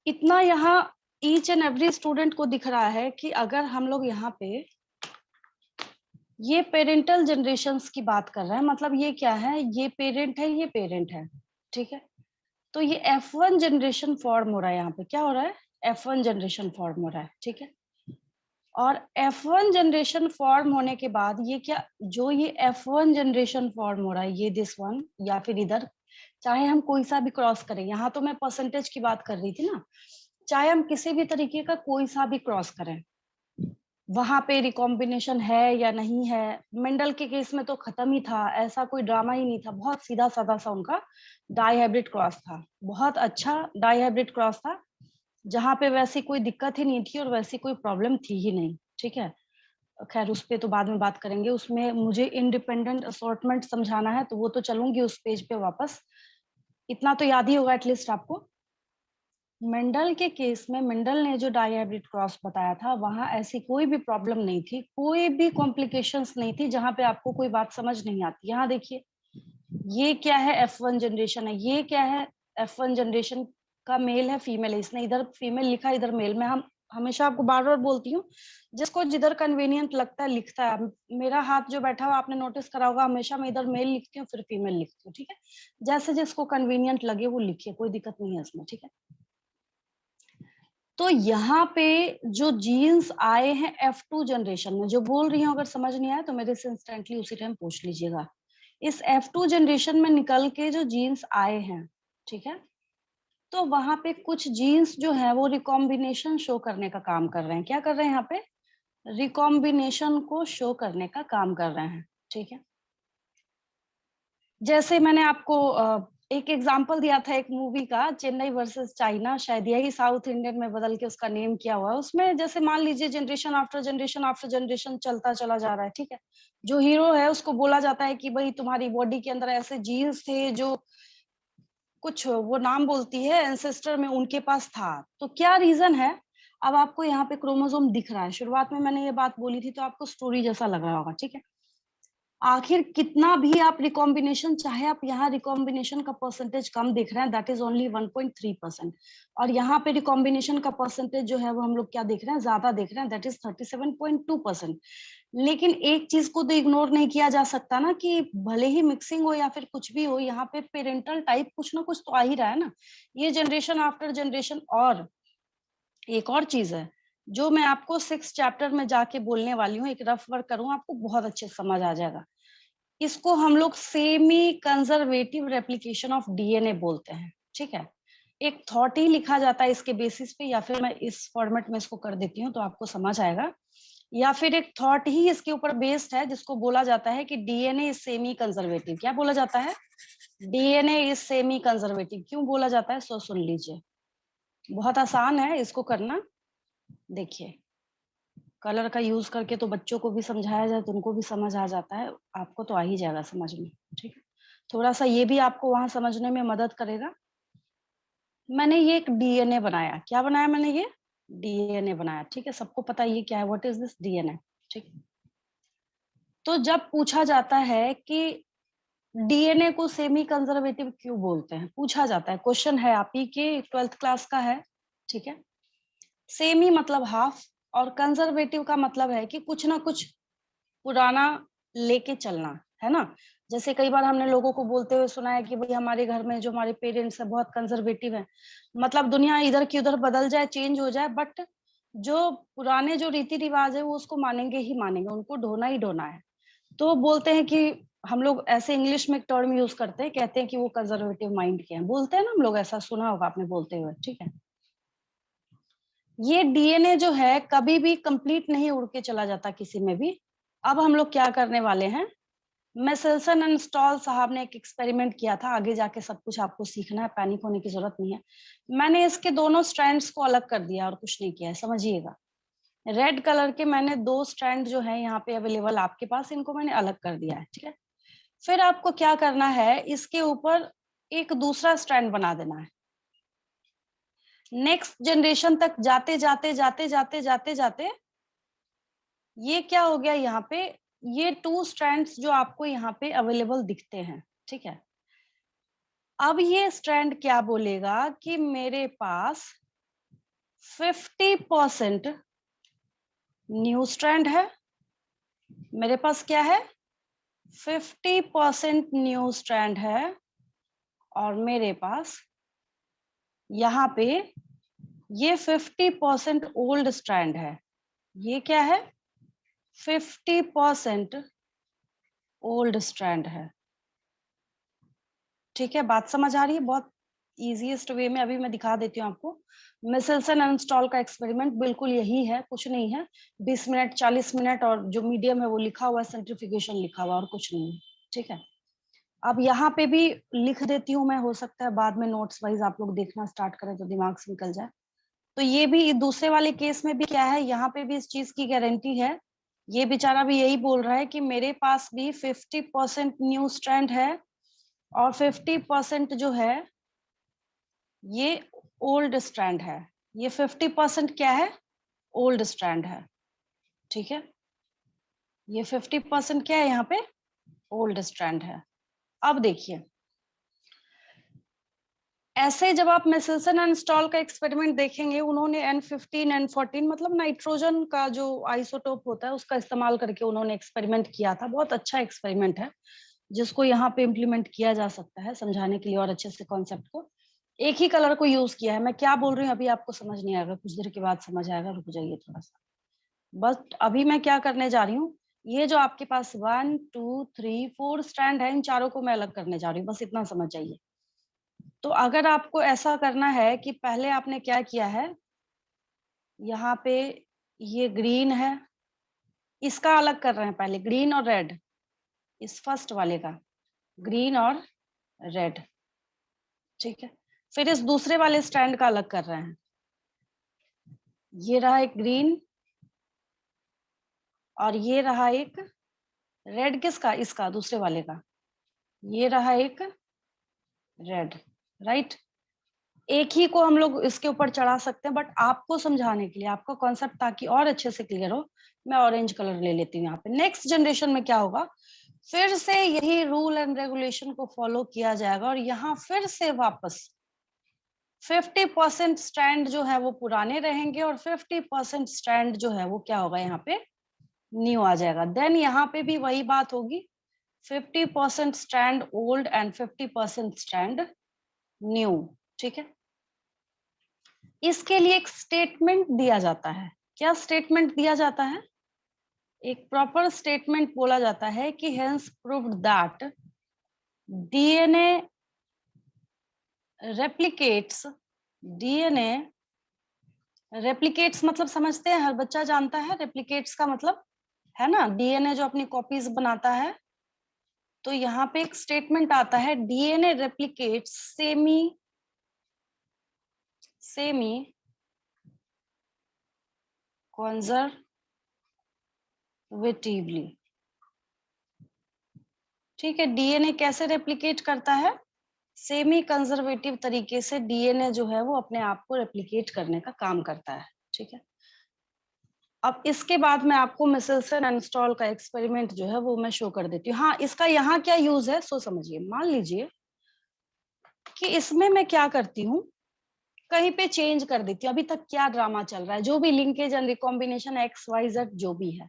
इतना यहाँ each and every student को दिख रहा है कि अगर हम लोग यहाँ पे ये पेरेंटल जनरेशन्स की बात कर रहे हैं, मतलब ये क्या है, ये पेरेंट है, ये पेरेंट है, ठीक है। तो ये F1 जनरेशन फॉर्म हो रहा है, यहाँ पे क्या हो रहा है, F1 जनरेशन फॉर्म हो रहा है, ठीक है। और F1 जनरेशन फॉर्म होने के बाद ये क्या, जो ये F1 जनरेशन फॉर्म हो रहा है, ये दिस वन, या फिर इधर चाहे हम कोई सा भी क्रॉस करें, यहाँ तो मैं परसेंटेज की बात कर रही थी ना, चाहे हम किसी भी तरीके का कोई सा भी क्रॉस करें, वहां पे रिकॉम्बिनेशन है या नहीं है। मेंडल के केस में तो खत्म ही था, ऐसा कोई ड्रामा ही नहीं था, बहुत सीधा साधा सा उनका डाई हाइब्रिड क्रॉस था, बहुत अच्छा डाई हाइब्रिड क्रॉस था, जहां पे वैसी कोई दिक्कत ही नहीं थी और वैसी कोई प्रॉब्लम थी ही नहीं, ठीक है। खैर उस पे तो बाद में बात करेंगे, उसमें मुझे इंडिपेंडेंट असॉर्टमेंट समझाना है, तो वो तो चलूंगी उस पेज पे वापस। इतना तो याद ही होगा एटलीस्ट आपको। मेंडल के केस में मेंडल ने जो डाई हाइब्रिड क्रॉस बताया था, वहां ऐसी कोई भी प्रॉब्लम नहीं थी, कोई भी कॉम्प्लिकेशंस नहीं थी जहां पे आपको कोई बात समझ नहीं आती। यहाँ देखिए, ये क्या है, F1 जनरेशन है, ये क्या है, F1 जनरेशन का मेल है, फीमेल है, इसने इधर फीमेल लिखा, इधर मेल। मैं हम हमेशा आपको बार बार बोलती हूँ, जिसको जिधर कन्वीनियंट लगता है लिखता है। मेरा हाथ जो बैठा हुआ आपने नोटिस करा होगा, हमेशा मैं इधर मेल लिखती हूँ फिर फीमेल लिखती हूँ, ठीक है। जैसे जिसको कन्वीनियंट लगे वो लिखिए, कोई दिक्कत नहीं है इसमें, ठीक है। तो यहाँ पे जो जीन्स आए हैं F2 जनरेशन में, जो बोल रही हूँ, अगर समझ नहीं आया तो मेरे से इंस्टेंटली उसी टाइम पूछ लीजिएगा। इस F2 जनरेशन में निकल के जो जीन्स आए हैं, ठीक है, तो वहां पे कुछ जीन्स जो है वो रिकॉम्बिनेशन शो करने का काम कर रहे हैं। क्या कर रहे हैं यहाँ पे, रिकॉम्बिनेशन को शो करने का काम कर रहे हैं, ठीक है। जैसे मैंने आपको एक एग्जांपल दिया था एक मूवी का, चेन्नई वर्सेस चाइना, शायद यही साउथ इंडियन में बदल के उसका नेम किया हुआ है। उसमें जैसे मान लीजिए generation after generation after generation चलता चला जा रहा है, ठीक है। जो हीरो है उसको बोला जाता है कि भाई तुम्हारी बॉडी के अंदर ऐसे जीन्स थे जो कुछ, वो नाम बोलती है एंसेस्टर में उनके पास था। तो क्या रीजन है, अब आपको यहाँ पे क्रोमोसोम दिख रहा है, शुरुआत में मैंने ये बात बोली थी तो आपको स्टोरी जैसा लग रहा होगा, ठीक है। आखिर कितना भी आप रिकॉम्बिनेशन, चाहे आप यहाँ रिकॉम्बिनेशन का परसेंटेज कम देख रहे हैं, दैट इज ओनली 1.3%, और यहाँ पे रिकॉम्बिनेशन का परसेंटेज जो है वो हम लोग क्या देख रहे हैं, ज्यादा देख रहे हैं, दैट इज 37.2%। लेकिन एक चीज को तो इग्नोर नहीं किया जा सकता ना, कि भले ही मिक्सिंग हो या फिर कुछ भी हो, यहाँ पे पेरेंटल टाइप कुछ ना कुछ तो आ ही रहा है ना, ये जनरेशन आफ्टर जनरेशन। और एक और चीज है जो मैं आपको 6 चैप्टर में जाके बोलने वाली हूँ, एक रफ वर्क करूँ, आपको बहुत अच्छे से समझ आ जाएगा। इसको हम लोग semi conservative replication of DNA बोलते हैं, ठीक है। एक थॉट ही लिखा जाता है इसके बेसिस पे, या फिर मैं इस फॉर्मेट में इसको कर देती हूँ तो आपको समझ आएगा। या फिर एक थॉट ही इसके ऊपर बेस्ड है जिसको बोला जाता है कि डीएनए इज सेमी कंजर्वेटिव। क्या बोला जाता है, डीएनए इज सेमी कंजर्वेटिव। क्यों बोला जाता है, सो सुन लीजिए, बहुत आसान है इसको करना। देखिए, कलर का यूज करके तो बच्चों को भी समझाया जाए तो उनको भी समझ आ जाता है, आपको तो आ ही जाएगा समझ में, ठीक है। थोड़ा सा ये भी आपको वहां समझने में मदद करेगा। मैंने ये एक डीएनए बनाया, क्या बनाया मैंने, ये डीएनए बनाया, ठीक है। सबको पता है ये क्या है, व्हाट इज दिस डीएनए, ठीक। तो जब पूछा जाता है कि डीएनए को सेमी कंजर्वेटिव क्यों बोलते हैं, पूछा जाता है, क्वेश्चन है आप ही के 12th क्लास का है, ठीक है। सेमी मतलब हाफ, और कंजर्वेटिव का मतलब है कि कुछ ना कुछ पुराना लेके चलना, है ना। जैसे कई बार हमने लोगों को बोलते हुए सुना है कि भाई हमारे घर में जो हमारे पेरेंट्स है बहुत कंजर्वेटिव है, मतलब दुनिया इधर की उधर बदल जाए, चेंज हो जाए, बट जो पुराने जो रीति रिवाज है वो उसको मानेंगे ही मानेंगे, उनको ढोना ही ढोना है। तो बोलते हैं कि हम लोग ऐसे इंग्लिश में एक टर्म यूज करते हैं, कहते हैं कि वो कंजर्वेटिव माइंड के हैं, बोलते हैं ना हम लोग, ऐसा सुना होगा आपने बोलते हुए, ठीक है। ये डीएनए जो है कभी भी कंप्लीट नहीं उड़ के चला जाता किसी में भी। अब हम लोग क्या करने वाले हैं, मेसेल्सन एंड स्टॉल साहब ने एक एक्सपेरिमेंट किया था, आगे जाके सब कुछ आपको सीखना है, पैनिक होने की जरूरत नहीं है। मैंने इसके दोनों स्ट्रैंड्स को अलग कर दिया और कुछ नहीं किया है, समझिएगा। रेड कलर के मैंने 2 स्ट्रैंड जो है यहाँ पे अवेलेबल आपके पास, इनको मैंने अलग कर दिया है, ठीक है। फिर आपको क्या करना है, इसके ऊपर एक दूसरा स्ट्रैंड बना देना है। नेक्स्ट जनरेशन तक जाते जाते जाते जाते जाते जाते ये क्या हो गया, यहाँ पे ये 2 स्ट्रैंड्स जो आपको यहाँ पे अवेलेबल दिखते हैं, ठीक है। अब ये स्ट्रैंड क्या बोलेगा कि मेरे पास 50% न्यू स्ट्रैंड है, मेरे पास क्या है 50% न्यू स्ट्रैंड है, और मेरे पास यहाँ पे ये 50% ओल्ड स्ट्रैंड है। ये क्या है 50% ओल्ड स्ट्रैंड है। ठीक है, बात समझ आ रही है? बहुत इजीएस्ट वे में अभी मैं दिखा देती हूँ आपको। मिसेल्सन अनस्टॉल का एक्सपेरिमेंट बिल्कुल यही है, कुछ नहीं है। 20 मिनट 40 मिनट, और जो मीडियम है वो लिखा हुआ है, सेंट्रिफिकेशन लिखा हुआ, और कुछ नहीं है। ठीक है, अब यहाँ पे भी लिख देती हूँ मैं, हो सकता है बाद में नोट्स वाइज आप लोग देखना स्टार्ट करें तो दिमाग से निकल जाए। तो ये भी दूसरे वाले केस में भी क्या है, यहाँ पे भी इस चीज की गारंटी है। ये बेचारा भी यही बोल रहा है कि मेरे पास भी 50% न्यू स्ट्रैंड है, और 50% जो है ये ओल्ड स्ट्रैंड है। ये 50% क्या है, ओल्ड स्ट्रैंड है। ठीक है, ये 50% क्या है यहाँ पे, ओल्ड स्ट्रैंड है। अब देखिए, ऐसे जब आप मिसेल्सन इंस्टॉल का एक्सपेरिमेंट देखेंगे, उन्होंने N15 N14 मतलब नाइट्रोजन का जो आइसोटोप होता है उसका इस्तेमाल करके उन्होंने एक्सपेरिमेंट किया था। बहुत अच्छा एक्सपेरिमेंट है जिसको यहाँ पे इम्प्लीमेंट किया जा सकता है समझाने के लिए और अच्छे से कॉन्सेप्ट को। एक ही कलर को यूज किया है। मैं क्या बोल रही हूँ अभी आपको समझ नहीं आएगा, कुछ देर के बाद समझ आएगा, रुक जाइए थोड़ा सा। बस अभी मैं क्या करने जा रही हूँ, ये जो आपके पास 1 2 3 4 स्टैंड है, इन चारों को मैं अलग करने जा रही हूँ, बस इतना समझ जाइए। तो अगर आपको ऐसा करना है कि पहले आपने क्या किया है, यहाँ पे ये ग्रीन है, इसका अलग कर रहे हैं पहले, ग्रीन और रेड, इस फर्स्ट वाले का ग्रीन और रेड। ठीक है, फिर इस दूसरे वाले स्टैंड का अलग कर रहे हैं। ये रहा एक ग्रीन, और ये रहा एक रेड। किसका, इसका, दूसरे वाले का। ये रहा एक रेड, राइट। एक ही को हम लोग इसके ऊपर चढ़ा सकते हैं, बट आपको समझाने के लिए, आपका कॉन्सेप्ट ताकि और अच्छे से क्लियर हो, मैं ऑरेंज कलर ले लेती हूँ यहाँ पे। नेक्स्ट जनरेशन में क्या होगा, फिर से यही रूल एंड रेगुलेशन को फॉलो किया जाएगा, और यहाँ फिर से वापस 50% स्टैंड जो है वो पुराने रहेंगे, और 50% स्टैंड जो है वो क्या होगा, यहाँ पे न्यू आ जाएगा। देन यहाँ पे भी वही बात होगी, 50% stand old and 50% stand new. ठीक है, इसके लिए एक स्टेटमेंट दिया जाता है। क्या स्टेटमेंट दिया जाता है, एक प्रॉपर स्टेटमेंट बोला जाता है कि hence proved that DNA replicates, DNA replicates मतलब समझते हैं, हर बच्चा जानता है रेप्लिकेट्स का मतलब, है ना, डीएनए जो अपनी कॉपीज बनाता है। तो यहाँ पे एक स्टेटमेंट आता है, डीएनए रेप्लिकेट्स सेमी कंजर्वेटिवली। ठीक है, डीएनए कैसे रेप्लिकेट करता है, सेमी कंजर्वेटिव तरीके से डीएनए जो है वो अपने आप को रेप्लिकेट करने का काम करता है। ठीक है, अब इसके बाद मैं आपको मिसेल्सन इंस्टॉल का एक्सपेरिमेंट जो है वो मैं शो कर देती हूँ। हाँ, इसका यहाँ क्या यूज है सो समझिए। मान लीजिए कि इसमें मैं क्या करती हूँ, कहीं पे चेंज कर देती हूँ। अभी तक क्या ड्रामा चल रहा है, जो भी लिंकेज एंड रिकॉम्बिनेशन XYZ जो भी है।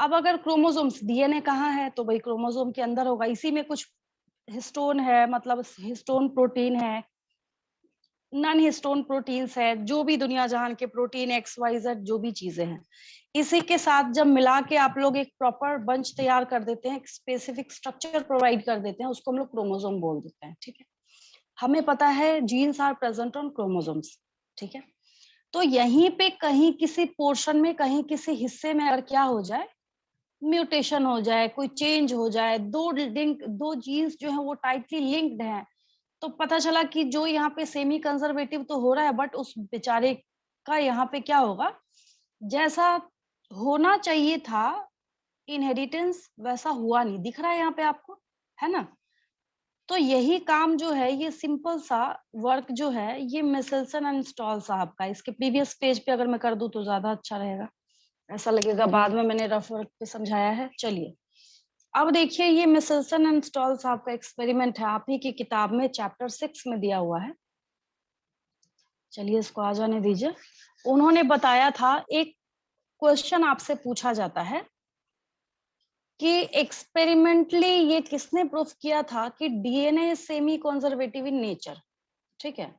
अब अगर क्रोमोसोम्स, डीएनए कहाँ है, तो भाई क्रोमोसोम के अंदर होगा, इसी में कुछ हिस्टोन है, मतलब हिस्टोन प्रोटीन है, नॉन हिस्टोन प्रोटीन्स है, जो भी दुनिया जहान के प्रोटीन XYZ जो भी चीजें हैं, इसी के साथ जब मिला के आप लोग एक प्रॉपर बंच तैयार कर देते हैं, एक स्पेसिफिक स्ट्रक्चर प्रोवाइड कर देते हैं, उसको हम लोग क्रोमोसोम बोल देते हैं। ठीक है, हमें पता है genes are present on chromosomes. ठीक है, तो यहीं पे कहीं किसी पोर्शन में, कहीं किसी हिस्से में अगर क्या हो जाए, म्यूटेशन हो जाए, कोई चेंज हो जाए, दो जीन्स जो है वो टाइटली लिंक्ड हैं, तो पता चला कि जो यहाँ पे सेमी कंजर्वेटिव तो हो रहा है, बट उस बेचारे का यहाँ पे क्या होगा, जैसा होना चाहिए था इनहेरिटेंस वैसा हुआ नहीं। दिख रहा है यहाँ पे आपको, है ना। तो यही काम जो है, ये सिंपल सा वर्क जो है, ये मिसेल्सन एंड स्टॉल साहब का, इसके प्रीवियस पेज पे अगर मैं कर दूं तो ज्यादा अच्छा रहेगा, ऐसा लगेगा बाद में मैंने रफ वर्क पे समझाया है। चलिए अब देखिए, ये मिसेल्सन एंड स्टॉल साहब का एक्सपेरिमेंट है, आप ही की किताब में चैप्टर 6 में दिया हुआ है। चलिए इसको आ जाने दीजिए। उन्होंने बताया था, एक क्वेश्चन आपसे पूछा जाता है कि एक्सपेरिमेंटली ये किसने प्रूफ किया था कि DNA semi conservative in nature, ठीक है,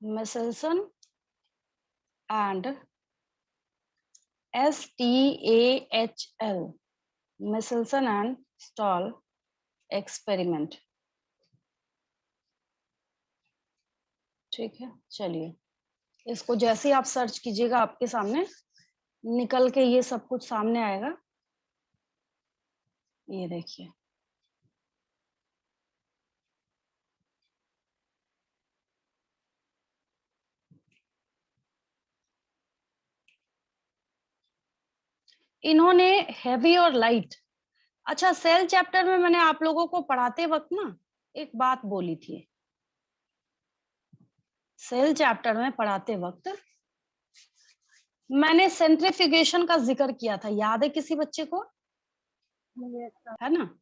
Meselson and STAHL, Meselson and Stahl experiment, ठीक है। चलिए, इसको जैसे ही आप सर्च कीजिएगा आपके सामने निकल के ये सब कुछ सामने आएगा। ये देखिए, इन्होंने हैवी और लाइट, अच्छा सेल चैप्टर में मैंने आप लोगों को पढ़ाते वक्त ना एक बात बोली थी, सेल चैप्टर में पढ़ाते वक्त मैंने सेंट्रीफ्यूगेशन का जिक्र किया था, याद है किसी बच्चे को? है ना?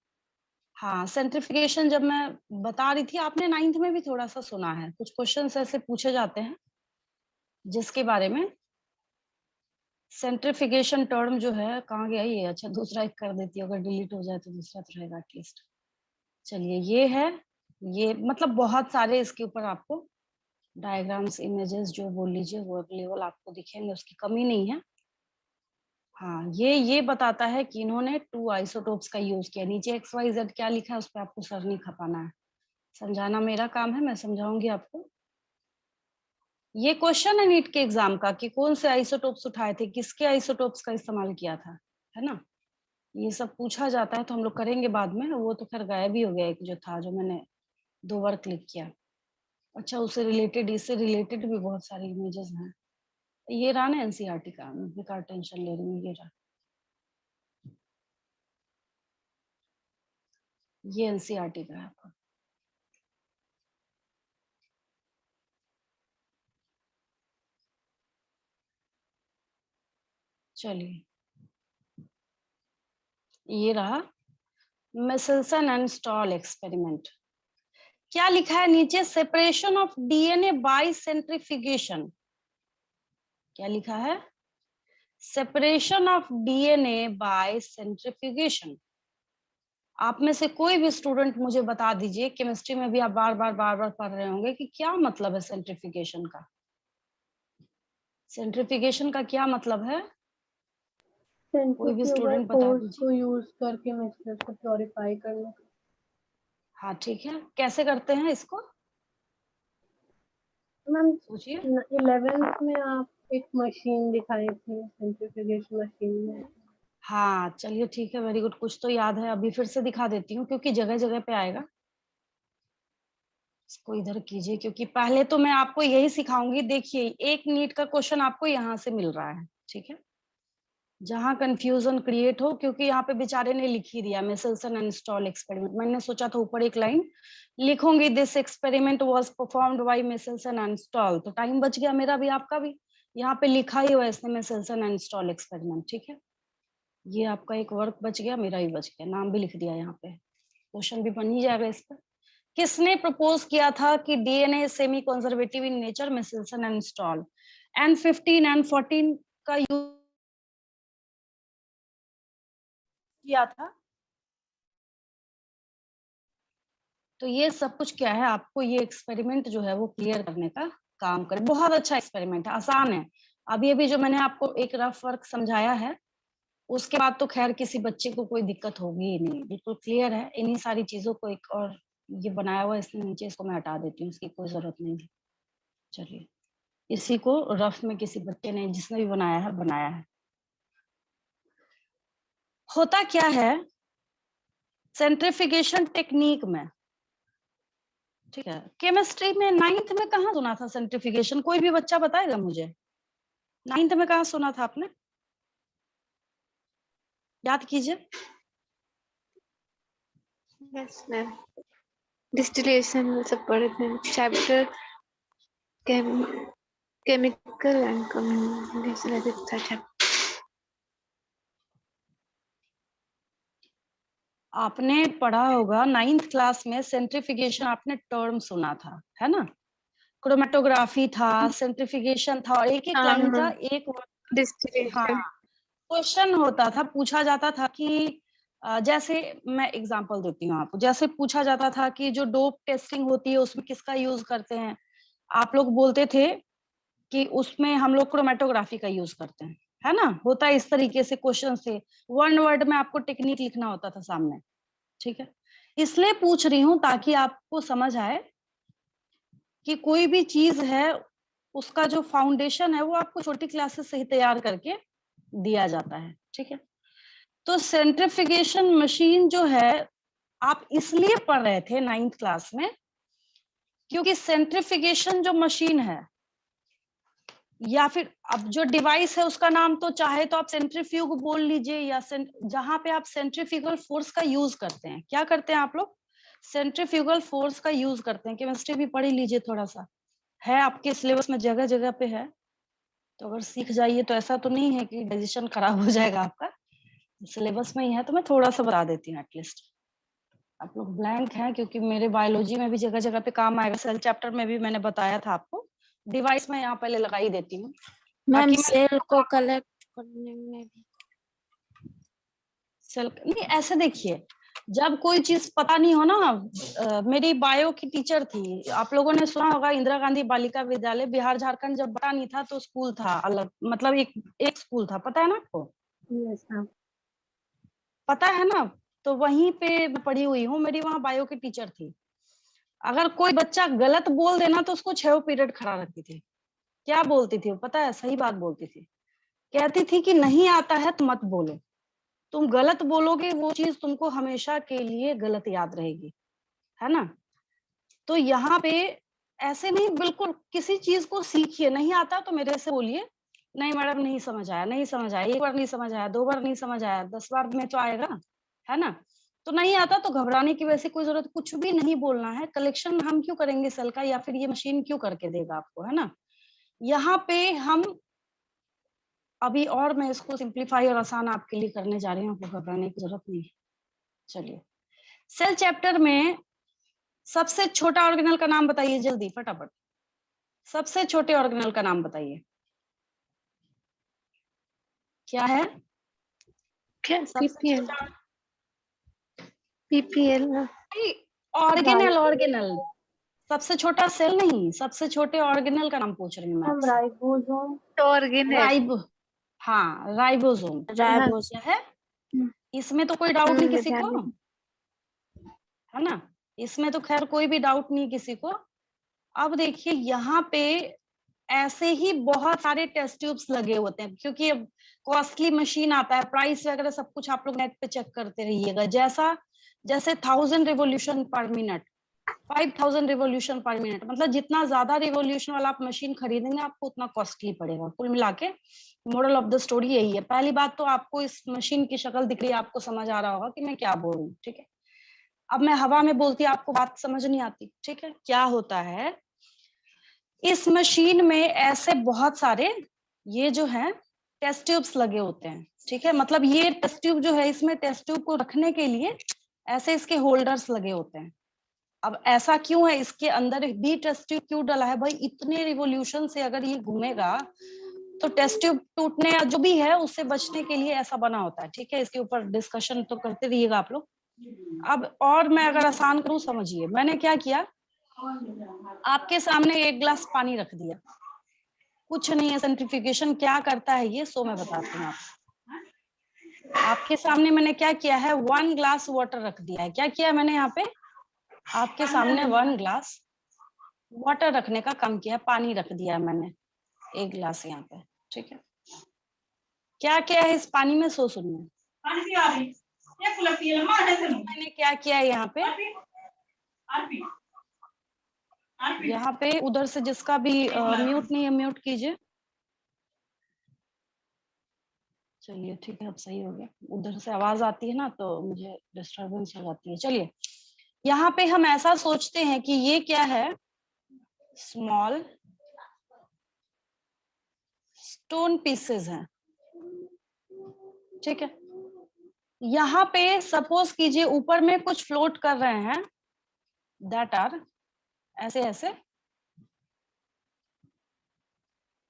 हाँ, सेंट्रीफ्यूगेशन जब मैं बता रही थी, आपने 9th में भी थोड़ा सा सुना है, कुछ क्वेश्चंस ऐसे पूछे जाते हैं जिसके बारे में सेंट्रीफ्यूगेशन टर्म जो है, कहाँ गया ये? अच्छा दूसरा एक कर देती हूँ, अगर डिलीट हो जाए तो दूसरा तो रहेगा एटलीस्ट। चलिए, ये है, ये मतलब बहुत सारे इसके ऊपर आपको डायग्राम्स, इमेजेस जो बोल लीजिए वो अवेलेबल आपको दिखेंगे, उसकी कमी नहीं है। हाँ, ये बताता है कि इन्होंने 2 आइसोटोप्स का यूज किया। नीचे XYZ क्या लिखा है उस पर आपको सर नहीं खपाना है, समझाना मेरा काम है, मैं समझाऊंगी आपको। ये क्वेश्चन है नीट के एग्जाम का कि कौन से आइसोटोप्स उठाए थे, किसके आइसोटोप्स का इस्तेमाल किया था, है ना? ये सब पूछा जाता है, तो हम लोग करेंगे बाद में, वो तो खैर गायब ही हो गया एक जो था, जो मैंने 2 बार क्लिक किया। अच्छा, उससे रिलेटेड, इससे रिलेटेड भी बहुत सारी इमेजेस हैं। ये रहा ना एनसीईआरटी का, बेकार टेंशन ले रही हूँ, ये रहा, ये एनसीईआरटी का है। चलिए, ये रहा मिसेल्सन एंड स्टॉल एक्सपेरिमेंट। क्या लिखा है नीचे? Separation of DNA by centrifugation. क्या लिखा है? Separation of DNA by centrifugation. आप में से कोई भी स्टूडेंट मुझे बता दीजिए, केमिस्ट्री में भी आप बार बार पढ़ रहे होंगे कि क्या मतलब है सेंट्रीफ्यूगेशन का। सेंट्रीफ्यूगेशन का क्या मतलब है? कोई भी सेंट्रीफ्यूगल स्टूडेंट बता फोर्स दीजिए। को यूज करके मिक्सचर को प्योरीफाई करना। हाँ ठीक है, कैसे करते हैं इसको? मैम सोचिए। 11th में आप एक मशीन दिखाई थी, सेंट्रीफ्यूगेशन मशीन में। हाँ चलिए ठीक है, वेरी गुड, कुछ तो याद है, अभी फिर से दिखा देती हूँ क्योंकि जगह जगह पे आएगा। इसको इधर कीजिए, क्योंकि पहले तो मैं आपको यही सिखाऊंगी। देखिए, एक नीट का क्वेश्चन आपको यहाँ से मिल रहा है, ठीक है, जहाँ कंफ्यूजन क्रिएट हो, क्योंकि यहाँ पे बेचारे ने लिख ही दिया मिसेल्सन एंड स्टॉल एक्सपेरिमेंट। मैंने सोचा था ऊपर एक लाइन लिखूंगी, this experiment was performed by Meselson and Stahl, तो टाइम बच गया मेरा भी आपका भी। यहाँ पे लिखा ही हुआ इसने मिसेल्सन एंड स्टॉल एक्सपेरिमेंट, ठीक है, ये आपका एक वर्क बच गया, मेरा भी बच गया, नाम भी लिख दिया यहाँ पे, क्वेश्चन भी बन ही जाएगा इस पर। किसने प्रपोज किया था कि DNA semi conservative in nature? Meselson and Stahl. N15 N14 का यूज किया था। तो ये सब कुछ क्या है, आपको ये एक्सपेरिमेंट जो है वो क्लियर करने का काम करे। बहुत अच्छा एक्सपेरिमेंट है, आसान है। अभी अभी जो मैंने आपको एक रफ वर्क समझाया है, उसके बाद तो खैर किसी बच्चे को कोई दिक्कत होगी ही नहीं, बिल्कुल क्लियर है। इन्हीं सारी चीजों को एक और ये बनाया हुआ है इसने नीचे, इसको मैं हटा देती हूँ, इसकी कोई जरूरत नहीं है। चलिए, इसी को रफ में किसी बच्चे ने, जिसने भी बनाया है, बनाया है। होता क्या है सेंट्रिफिकेशन टेक्निक में, ठीक है, केमिस्ट्री में 9th में कहाँ सुना था सेंट्रिफिकेशन? कोई भी बच्चा बताएगा मुझे, 9th में कहाँ सुना था आपने? याद कीजिए। यस मैम, डिस्टिलेशन में सब पढ़े थे चैप्टर, केमिकल एंड कम्युनिकेशन था चैप्टर। आपने पढ़ा होगा 9th क्लास में, सेंट्रिफिकेशन आपने टर्म सुना था, है ना? क्रोमेटोग्राफी था, सेंट्रिफिकेशन था, और एक एक हाँ, लाइन का हाँ। एक डिस्टिलेशन। हाँ क्वेश्चन होता था, पूछा जाता था कि जैसे मैं एग्जांपल देती हूँ आपको, जैसे पूछा जाता था कि जो डोप टेस्टिंग होती है उसमें किसका यूज करते हैं, आप लोग बोलते थे कि उसमें हम लोग क्रोमेटोग्राफी का यूज करते हैं, है ना, होता है इस तरीके से क्वेश्चन से, वन वर्ड में आपको टेक्निक लिखना होता था सामने, ठीक है। इसलिए पूछ रही हूँ ताकि आपको समझ आए कि कोई भी चीज है उसका जो फाउंडेशन है वो आपको छोटी क्लासेस से ही तैयार करके दिया जाता है, ठीक है। तो सेंट्रिफिकेशन मशीन जो है आप इसलिए पढ़ रहे थे 9th क्लास में, क्योंकि सेंट्रिफिकेशन जो मशीन है या फिर अब जो डिवाइस है उसका नाम तो चाहे तो आप सेंट्रीफ्यूग बोल लीजिए, या जहां पे आप सेंट्रीफ्यूगल फोर्स का यूज करते हैं, क्या करते हैं आप लोग, सेंट्रीफ्यूगल फोर्स का यूज करते हैं। केमिस्ट्री भी पढ़ ही लीजिए, थोड़ा सा है आपके सिलेबस में, जगह जगह पे है, तो अगर सीख जाइए तो ऐसा तो नहीं है कि डाइजेशन खराब हो जाएगा आपका, सिलेबस में ही है, तो मैं थोड़ा सा बता देती हूँ एटलीस्ट। आप लोग ब्लैंक हैं क्योंकि मेरे बायोलॉजी में भी जगह जगह पे काम आएगा, सेल चैप्टर में भी मैंने बताया था आपको, डिवाइस में यहाँ पहले लगा ही देती हूँ मैम ताकि मैं सेल को कलेक्ट करने में भी। सेल नहीं, ऐसे देखिए, जब कोई चीज पता नहीं हो ना, मेरी बायो की टीचर थी, आप लोगों ने सुना होगा इंदिरा गांधी बालिका विद्यालय बिहार झारखंड, जब बड़ा नहीं था तो स्कूल था अलग, मतलब एक स्कूल था, पता है ना आपको, यस मैम। पता है ना, तो वहीं पे मैं पढ़ी हुई हूँ, मेरी वहाँ बायो की टीचर थी। अगर कोई बच्चा गलत बोल देना तो उसको 6 पीरियड खड़ा रखती थी। क्या बोलती थी वो पता है, सही बात बोलती थी, कहती थी कि नहीं आता है तो मत बोलो, तुम गलत बोलोगे वो चीज तुमको हमेशा के लिए गलत याद रहेगी, है ना। तो यहाँ पे ऐसे नहीं, बिल्कुल किसी चीज को सीखिए, नहीं आता तो मेरे से बोलिए, नहीं मैडम नहीं समझ आया, नहीं समझ आया, एक बार नहीं समझ आया, 2 बार नहीं समझ आया, 10 बार में तो आएगा, है ना। तो नहीं आता तो घबराने की वैसे कोई जरूरत, कुछ भी नहीं बोलना है, कलेक्शन हम क्यों करेंगे सेल का, या फिर ये मशीन क्यों करके देगा आपको, है ना। यहाँ पे हम अभी और मैं इसको सिंप्लीफाई और आसान आपके लिए करने जा रही हूँ, आपको घबराने की जरूरत नहीं है। चलिए, सेल चैप्टर में सबसे छोटा ऑर्गेनल का नाम बताइए जल्दी फटाफट, सबसे छोटे ऑर्गेनल का नाम बताइए, क्या है क्या सबसे पीपीएल? छोटा पीपीएल ऑर्गेनल, ऑर्गेनल, सबसे छोटा सेल नहीं, सबसे छोटे ऑर्गेनल का नाम पूछ रही हूँ मैं मैम आपसे। राइबोसोम। ऑर्गेनेल। राइबो हाँ राइबोसोम, हाँ। राइबोस। क्या है, इसमें तो कोई डाउट नहीं किसी को, ध्यान नहीं। है ना, इसमें तो खैर कोई भी डाउट नहीं किसी को। अब देखिए यहाँ पे ऐसे ही बहुत सारे टेस्ट ट्यूब्स लगे होते हैं, क्योंकि अब कॉस्टली मशीन आता है, प्राइस वगैरह सब कुछ आप लोग नेट पे चेक करते रहिएगा, जैसा जैसे 1000 revolution per minute, 5000 revolution per minute, मतलब जितना ज्यादा रिवोल्यूशन वाला आप मशीन खरीदेंगे आपको उतना कॉस्टली पड़ेगा, कुल मिला के मोरल ऑफ द स्टोरी यही है। पहली बात तो आपको इस मशीन की शक्ल दिख रही है, आपको समझ आ रहा होगा कि मैं क्या बोल रही हूँ, ठीक है। अब मैं हवा में बोलती आपको बात समझ नहीं आती, ठीक है। क्या होता है इस मशीन में, ऐसे बहुत सारे ये जो है टेस्ट ट्यूब्स लगे होते हैं, ठीक है, मतलब ये टेस्ट ट्यूब जो है, इसमें टेस्ट ट्यूब को रखने के लिए ऐसे इसके होल्डर्स लगे होते हैं। अब ऐसा क्यों है, इसके अंदर भी टेस्ट ट्यूब क्यों डाला है भाई, इतने रिवोल्यूशन से अगर ये घूमेगा तो टेस्ट ट्यूब टूटने या जो भी है उससे बचने के लिए ऐसा बना होता है, ठीक है। इसके ऊपर डिस्कशन तो करते रहिएगा आप लोग। अब और मैं अगर आसान करूं, समझिए मैंने क्या किया, आपके सामने 1 गिलास पानी रख दिया, कुछ नहीं है, सेंट्रिफिकेशन क्या करता है ये सो मैं बताती हूँ आपको। आपके सामने मैंने क्या किया है, 1 ग्लास वाटर रख दिया है, क्या किया है मैंने यहाँ पे आपके सामने 1 ग्लास वाटर रखने का काम किया, पानी रख दिया है मैंने 1 गिलास यहाँ पे, ठीक है। क्या क्या है इस पानी में सो सुनिए, मैंने क्या किया है यहाँ पे, यहाँ पे उधर से जिसका भी म्यूट नहीं है म्यूट कीजिए, चलिए ठीक है अब सही हो गया, उधर से आवाज आती है ना तो मुझे डिस्टरबेंस हो जाती है। चलिए यहाँ पे हम ऐसा सोचते हैं कि ये क्या है, स्मॉल स्टोन पीसेस हैं, ठीक है। यहाँ पे सपोज कीजिए ऊपर में कुछ फ्लोट कर रहे हैं, दैट आर ऐसे ऐसे,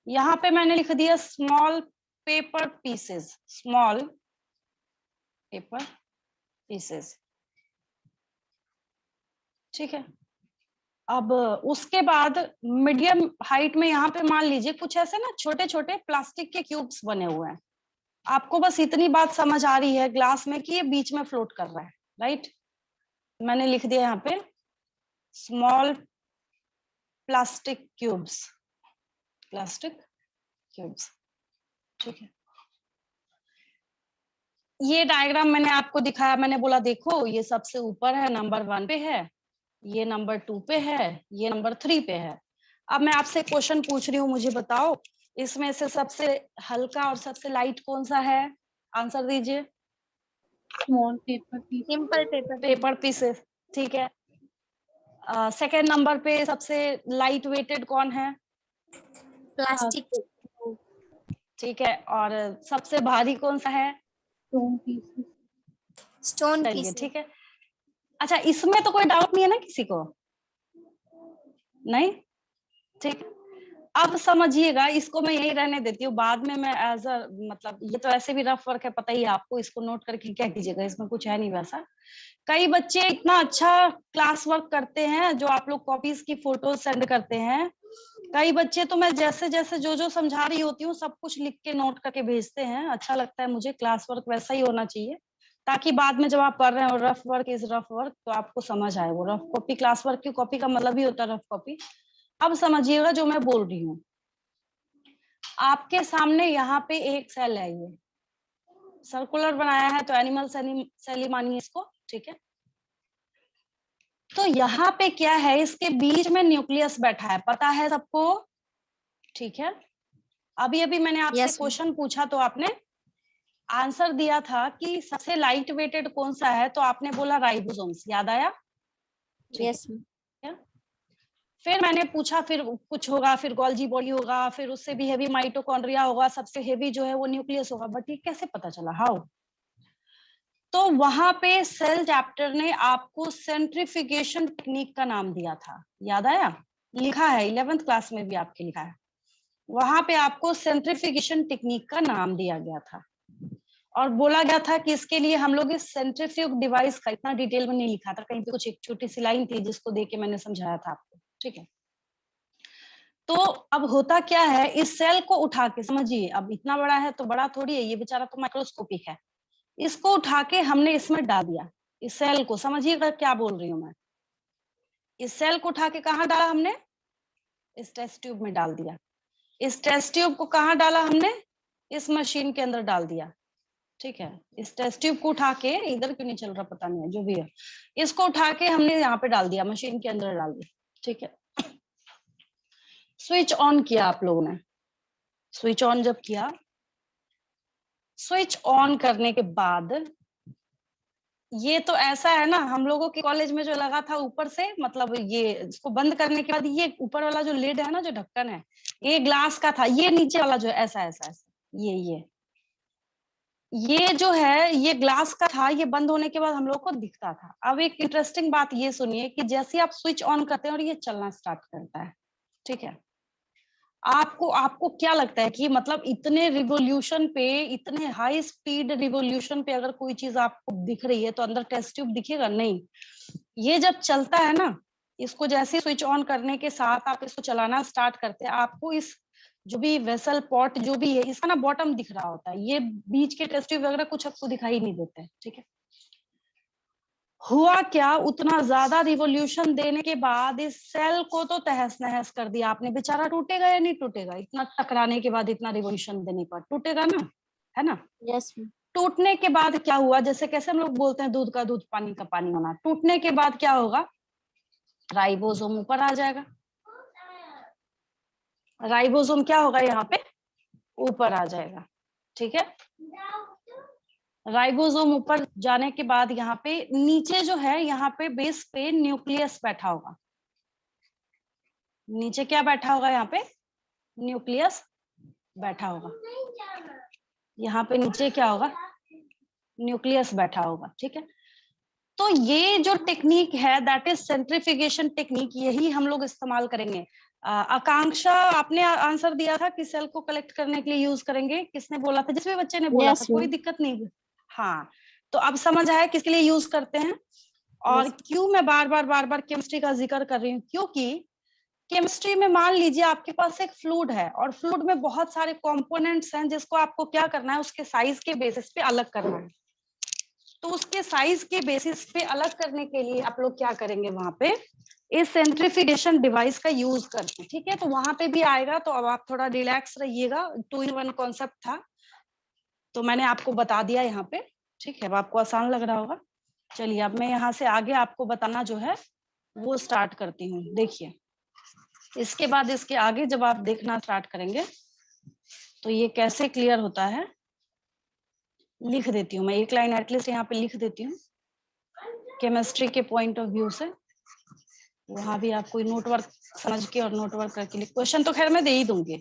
यहाँ पे मैंने लिख दिया small paper pieces, small paper pieces, ठीक है। अब उसके बाद मीडियम हाइट में यहाँ पे मान लीजिए कुछ ऐसे ना छोटे छोटे प्लास्टिक के क्यूब्स बने हुए हैं। आपको बस इतनी बात समझ आ रही है ग्लास में कि ये बीच में फ्लोट कर रहा है, राइट। मैंने लिख दिया यहाँ पे small plastic cubes, plastic cubes, ठीक है। ये डायग्राम मैंने आपको दिखाया, मैंने बोला देखो ये सबसे ऊपर है, नंबर 1 पे है, ये नंबर 2 पे है, ये नंबर 3 पे है। अब मैं आपसे क्वेश्चन पूछ रही हूँ, मुझे बताओ इसमें से सबसे हल्का और सबसे लाइट कौन सा है? आंसर दीजिए। Small paper piece. Simple paper paper pieces, ठीक है। सेकेंड नंबर पे सबसे लाइट वेटेड कौन है? प्लास्टिक ठीक है। और सबसे भारी कौन सा है? Stone pieces. स्टोन चलिए पीस ठीक है। अच्छा इसमें तो कोई डाउट नहीं है ना किसी को? नहीं, ठीक। अब समझिएगा, इसको मैं यही रहने देती हूँ, बाद में मैं एज अ मतलब ये तो ऐसे भी रफ वर्क है, पता ही है आपको, इसको नोट करके क्या कीजिएगा, इसमें कुछ है नहीं वैसा। कई बच्चे इतना अच्छा क्लास वर्क करते हैं जो आप लोग कॉपीज की फोटो सेंड करते हैं। कई बच्चे तो मैं जैसे जैसे जो समझा रही होती हूँ सब कुछ लिख के नोट करके भेजते हैं। अच्छा लगता है मुझे, क्लास वर्क वैसा ही होना चाहिए ताकि बाद में जब आप पढ़ रहे हो rough work is rough work तो आपको समझ आए। वो रफ कॉपी, क्लास वर्क की कॉपी का मतलब ही होता है रफ कॉपी। अब समझिएगा जो मैं बोल रही हूँ। आपके सामने यहाँ पे एक सेल है, ये सर्कुलर बनाया है तो एनिमल सेल ही मानिए इसको, ठीक है। तो यहाँ पे क्या है, इसके बीच में न्यूक्लियस बैठा है, पता है सबको, ठीक है। अभी अभी मैंने आपसे Yes, क्वेश्चन पूछा तो आपने आंसर दिया था कि सबसे लाइट वेटेड कौन सा है, तो आपने बोला राइबोसोम्स, याद आया? ठीक यस है। फिर मैंने पूछा फिर कुछ होगा, फिर गोल्जी बॉडी होगा, फिर उससे भी हेवी माइटोकॉन्ड्रिया होगा, सबसे हेवी जो है वो न्यूक्लियस होगा, बट ये कैसे पता चला, हाउ? तो वहां पे सेल चैप्टर ने आपको सेंट्रिफिकेशन टेक्निक का नाम दिया था, याद आया? लिखा है 11th क्लास में भी आपके लिखा है, वहां पे आपको सेंट्रिफिकेशन टेक्निक का नाम दिया गया था और बोला गया था कि इसके लिए हम लोग इस सेंट्रीफ्यूग डिवाइस का, इतना डिटेल में नहीं लिखा था, कहीं पे कुछ एक छोटी सी लाइन थी जिसको देख के मैंने समझाया था आपको, ठीक है। तो अब होता क्या है, इस सेल को उठा के, समझिए अब इतना बड़ा है तो बड़ा थोड़ी है, ये बेचारा तो माइक्रोस्कोपिक है, इसको उठा के हमने इसमें डाल दिया, इस सेल को, समझिएगा क्या बोल रही हूँ मैं। इस सेल को उठा के कहाँ डाला हमने? इस टेस्ट ट्यूब में डाल दिया। इस टेस्ट ट्यूब को कहाँ डाला हमने? इस मशीन के अंदर डाल दिया, ठीक है। इस टेस्ट ट्यूब को उठा के, इधर क्यों नहीं चल रहा पता नहीं है, जो भी है, इसको उठा के हमने यहाँ पे डाल दिया, मशीन के अंदर डाल दिया, ठीक है। स्विच ऑन किया आप लोगों ने, स्विच ऑन जब किया, स्विच ऑन करने के बाद ये तो ऐसा है ना, हम लोगों के कॉलेज में जो लगा था ऊपर से, मतलब ये इसको बंद करने के बाद ये ऊपर वाला जो लिड है ना, जो ढक्कन है, ये ग्लास का था, ये नीचे वाला जो ऐसा ऐसा ऐसा, ये जो है ये ग्लास का था, ये बंद होने के बाद हम लोग को दिखता था। अब एक इंटरेस्टिंग बात ये सुनिए कि जैसे आप स्विच ऑन करते हैं और ये चलना स्टार्ट करता है, ठीक है, आपको क्या लगता है कि मतलब इतने रिवोल्यूशन पे, इतने हाई स्पीड रिवोल्यूशन पे अगर कोई चीज आपको दिख रही है तो अंदर टेस्ट ट्यूब दिखेगा? नहीं। ये जब चलता है ना, इसको जैसे स्विच ऑन करने के साथ आप इसको चलाना स्टार्ट करते हैं, आपको इस जो भी वेसल पॉट जो भी है इसका ना बॉटम दिख रहा होता है, ये बीच के टेस्ट ट्यूब वगैरह कुछ आपको दिखाई नहीं देते हैं, ठीक है। हुआ क्या, उतना ज्यादा रिवोल्यूशन देने के बाद इस सेल को तो तहस नहस कर दिया आपने, बेचारा टूटेगा या नहीं टूटेगा? इतना टकराने के बाद, इतना रिवोल्यूशन देने पर टूटेगा ना, है ना? यस टूटने के बाद क्या हुआ, जैसे कैसे हम लोग बोलते हैं दूध का दूध पानी का पानी होना, टूटने के बाद क्या होगा, राइबोसोम ऊपर आ जाएगा। राइबोसोम क्या होगा, यहाँ पे ऊपर आ जाएगा, ठीक है। राइबोसोम ऊपर जाने के बाद यहाँ पे नीचे जो है, यहाँ पे बेस पे न्यूक्लियस बैठा होगा। नीचे क्या बैठा होगा, यहाँ पे न्यूक्लियस बैठा होगा, यहाँ पे नीचे क्या होगा, न्यूक्लियस बैठा होगा, ठीक है। तो ये जो टेक्निक है दैट इज सेंट्रिफिकेशन टेक्निक, यही हम लोग इस्तेमाल करेंगे। आकांक्षा, आपने आंसर दिया था कि सेल को कलेक्ट करने के लिए यूज करेंगे, किसने बोला था? जिस भी बच्चे ने बोला Yes, था, कोई ma'am. दिक्कत नहीं। हाँ, तो अब समझ आया किसके लिए यूज करते हैं। और Yes. क्यों मैं बार बार केमिस्ट्री का जिक्र कर रही हूँ, क्योंकि केमिस्ट्री में मान लीजिए आपके पास एक फ्लूइड है और फ्लूइड में बहुत सारे कंपोनेंट्स हैं, जिसको आपको क्या करना है, उसके साइज के बेसिस पे अलग करना है। तो उसके साइज के बेसिस पे अलग करने के लिए आप लोग क्या करेंगे, वहां पे इस सेंट्रीफिकेशन डिवाइस का यूज करते हैं। ठीक है, तो वहां पे भी आएगा, तो अब आप थोड़ा रिलैक्स रहिएगा। 2 in 1 कॉन्सेप्ट था, तो मैंने आपको बता दिया यहाँ पे। ठीक है, अब आपको आसान लग रहा होगा। चलिए, अब मैं यहाँ से आगे आपको बताना जो है वो स्टार्ट करती हूँ। देखिए, इसके बाद इसके आगे जब आप देखना स्टार्ट करेंगे तो ये कैसे क्लियर होता है, लिख देती हूँ मैं एक लाइन एटलीस्ट यहाँ पे लिख देती हूँ केमिस्ट्री के पॉइंट ऑफ व्यू से। वहां भी आप कोई नोट वर्क समझ के और नोट वर्क करके लिख, क्वेश्चन तो खैर मैं दे ही दूंगी।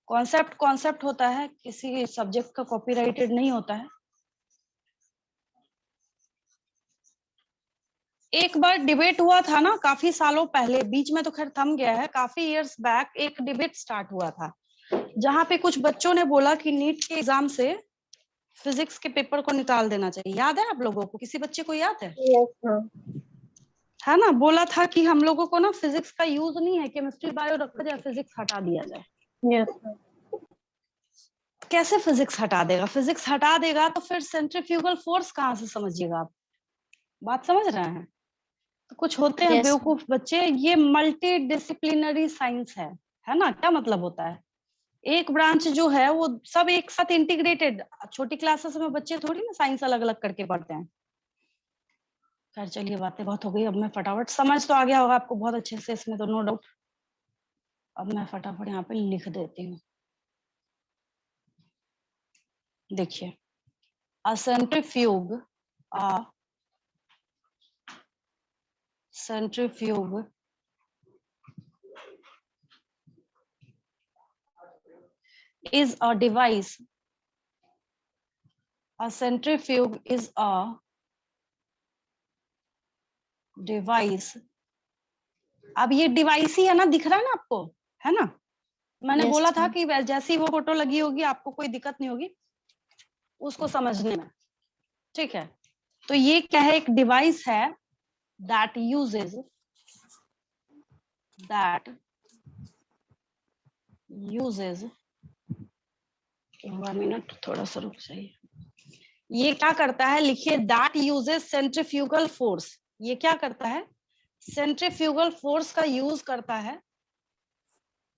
कॉन्सेप्ट कॉन्सेप्ट होता है, किसी सब्जेक्ट का कॉपीराइटेड नहीं होता है। एक बार डिबेट हुआ था ना, काफी सालों पहले, बीच में तो खैर थम गया है, काफी इयर्स बैक एक डिबेट स्टार्ट हुआ था, जहां पे कुछ बच्चों ने बोला कि नीट के एग्जाम से फिजिक्स के पेपर को निकाल देना चाहिए। याद है आप लोगों को? किसी बच्चे को याद है? Yes ma'am. है ना, बोला था कि हम लोगों को ना फिजिक्स का यूज नहीं है, केमिस्ट्री बायो रखा जाए, फिजिक्स हटा दिया जाए। Yes ma'am. कैसे फिजिक्स हटा देगा? फिजिक्स हटा देगा तो फिर सेंट्रीफ्यूगल फोर्स कहाँ से, समझिएगा आप, बात समझ रहे हैं? तो कुछ होते हैं Yes, ma'am. बेवकूफ बच्चे, ये मल्टी डिसिप्लिनरी साइंस है ना? क्या मतलब होता है, एक ब्रांच जो है वो सब एक साथ इंटीग्रेटेड। छोटी क्लासेस में बच्चे थोड़ी ना साइंस अलग अलग करके पढ़ते हैं। खैर चलिए, बातें बहुत हो गई, अब मैं फटाफट, समझ तो आ गया होगा आपको बहुत अच्छे से, इसमें तो नो डाउट। अब मैं फटाफट यहाँ पे लिख देती हूँ। देखिए, a centrifuge a centrifuge is a device. A centrifuge is a device. अब ये डिवाइस ही है ना, दिख रहा है ना आपको, है ना? मैंने Yes, बोला था ma'am. कि जैसी वो फोटो लगी होगी आपको कोई दिक्कत नहीं होगी उसको समझने में। ठीक है, तो ये क्या है, एक डिवाइस है that uses 1 मिनट, थोड़ा सा रुक जाइए। ये क्या करता है, लिखिए, दैट यूजेस सेंट्रीफ्यूगल फोर्स। ये क्या करता है, सेंट्रीफ्यूगल फोर्स का यूज करता है।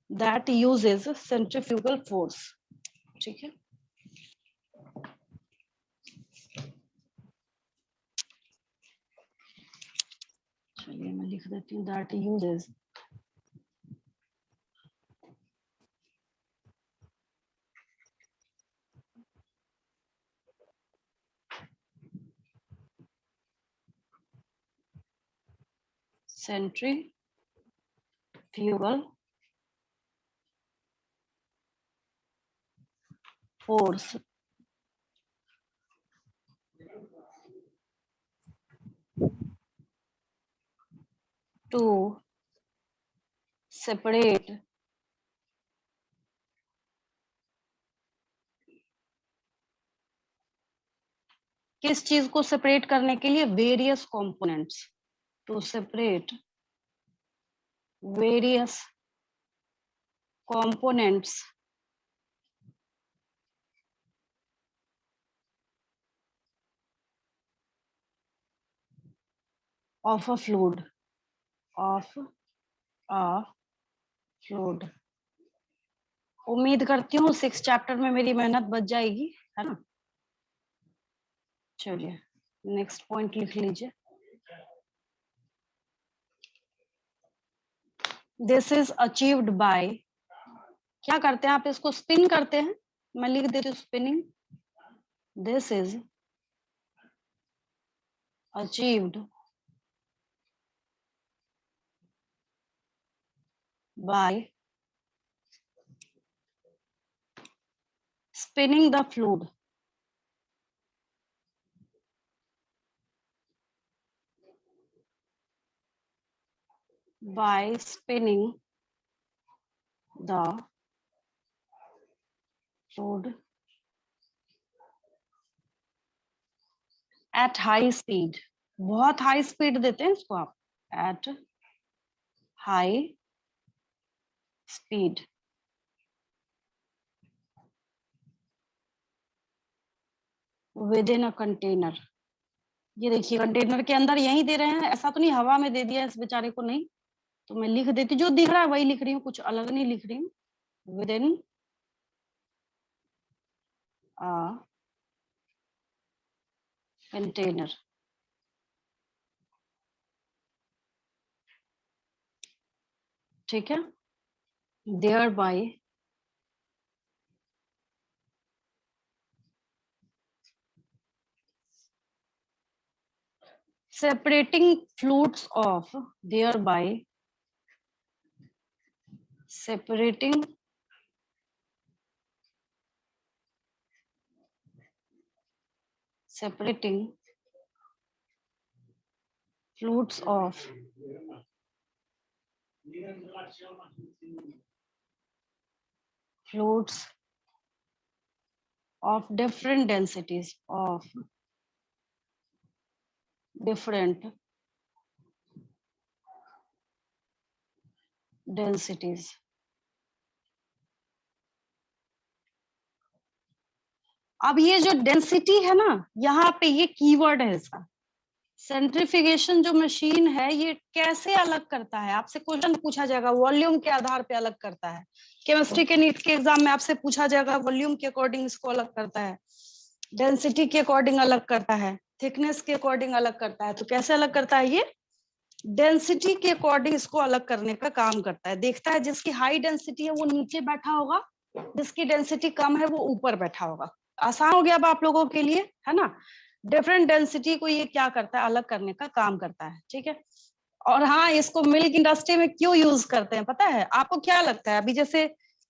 That uses centrifugal force. ठीक है, चलिए मैं लिख देती हूँ, that uses centrifugal force to separate किस चीज को सेपरेट करने के लिए, various components, to separate various components of a fluid, of a fluid। उम्मीद करती हूँ 6 चैप्टर में मेरी मेहनत बच जाएगी, है ना? चलिए नेक्स्ट पॉइंट लिख लीजिए। दिस इज अचीव्ड बाय, क्या करते हैं आप, इसको स्पिन करते हैं, मैं लिख देती हूँ spinning. This is achieved by spinning the fluid, by spinning the fluid at high speed, बहुत हाई स्पीड देते हैं इसको आप, at high speed within a container। ये देखिए कंटेनर के अंदर यही दे रहे हैं, ऐसा तो नहीं हवा में दे दिया इस बेचारे को, नहीं तो मैं लिख देती, जो दिख रहा है वही लिख रही हूँ, कुछ अलग नहीं लिख रही हूँ। within a container, ठीक है, thereby separating fluids of, thereby separating fluids of different densities, of different densities। अब ये जो डेंसिटी है ना, यहाँ पे ये कीवर्ड है इसका। सेंट्रीफ्यूगेशन जो मशीन है ये कैसे अलग करता है, आपसे क्वेश्चन पूछा जाएगा, वॉल्यूम के आधार पे अलग करता है। केमिस्ट्री के नीट के एग्जाम में आपसे पूछा जाएगा, वॉल्यूम के अकॉर्डिंग इसको अलग करता है, डेंसिटी के अकॉर्डिंग अलग करता है, थिकनेस के अकॉर्डिंग अलग करता है। तो कैसे अलग करता है ये, डेंसिटी के अकॉर्डिंग इसको अलग करने का काम करता है। देखता है जिसकी हाई डेंसिटी है वो नीचे बैठा होगा, जिसकी डेंसिटी कम है वो ऊपर बैठा होगा। आसान हो गया अब आप लोगों के लिए, है ना। डिफरेंट डेंसिटी को ये क्या करता है, अलग करने का काम करता है, ठीक है। और हाँ, इसको मिल्क इंडस्ट्री में क्यों यूज करते हैं पता है आपको, क्या लगता है? अभी जैसे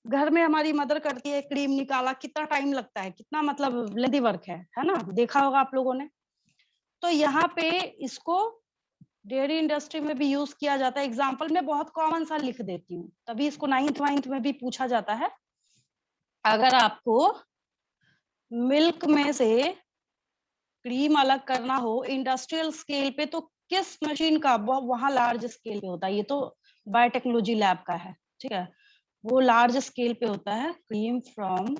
घर में हमारी मदर करती है, क्रीम निकाला, कितना टाइम लगता है, कितना मतलब लेंथी वर्क है ना, देखा होगा आप लोगों ने। तो यहाँ पे इसको डेयरी इंडस्ट्री में भी यूज किया जाता है। एग्जाम्पल में बहुत कॉमन सा लिख देती हूँ, तभी इसको 9th 9th में भी पूछा जाता है। अगर आपको मिल्क में से क्रीम अलग करना हो इंडस्ट्रियल स्केल पे, तो किस मशीन का, वहां लार्ज स्केल पे होता है, ये तो बायोटेक्नोलॉजी लैब का है, ठीक है, वो लार्ज स्केल पे होता है। क्रीम फ्रॉम,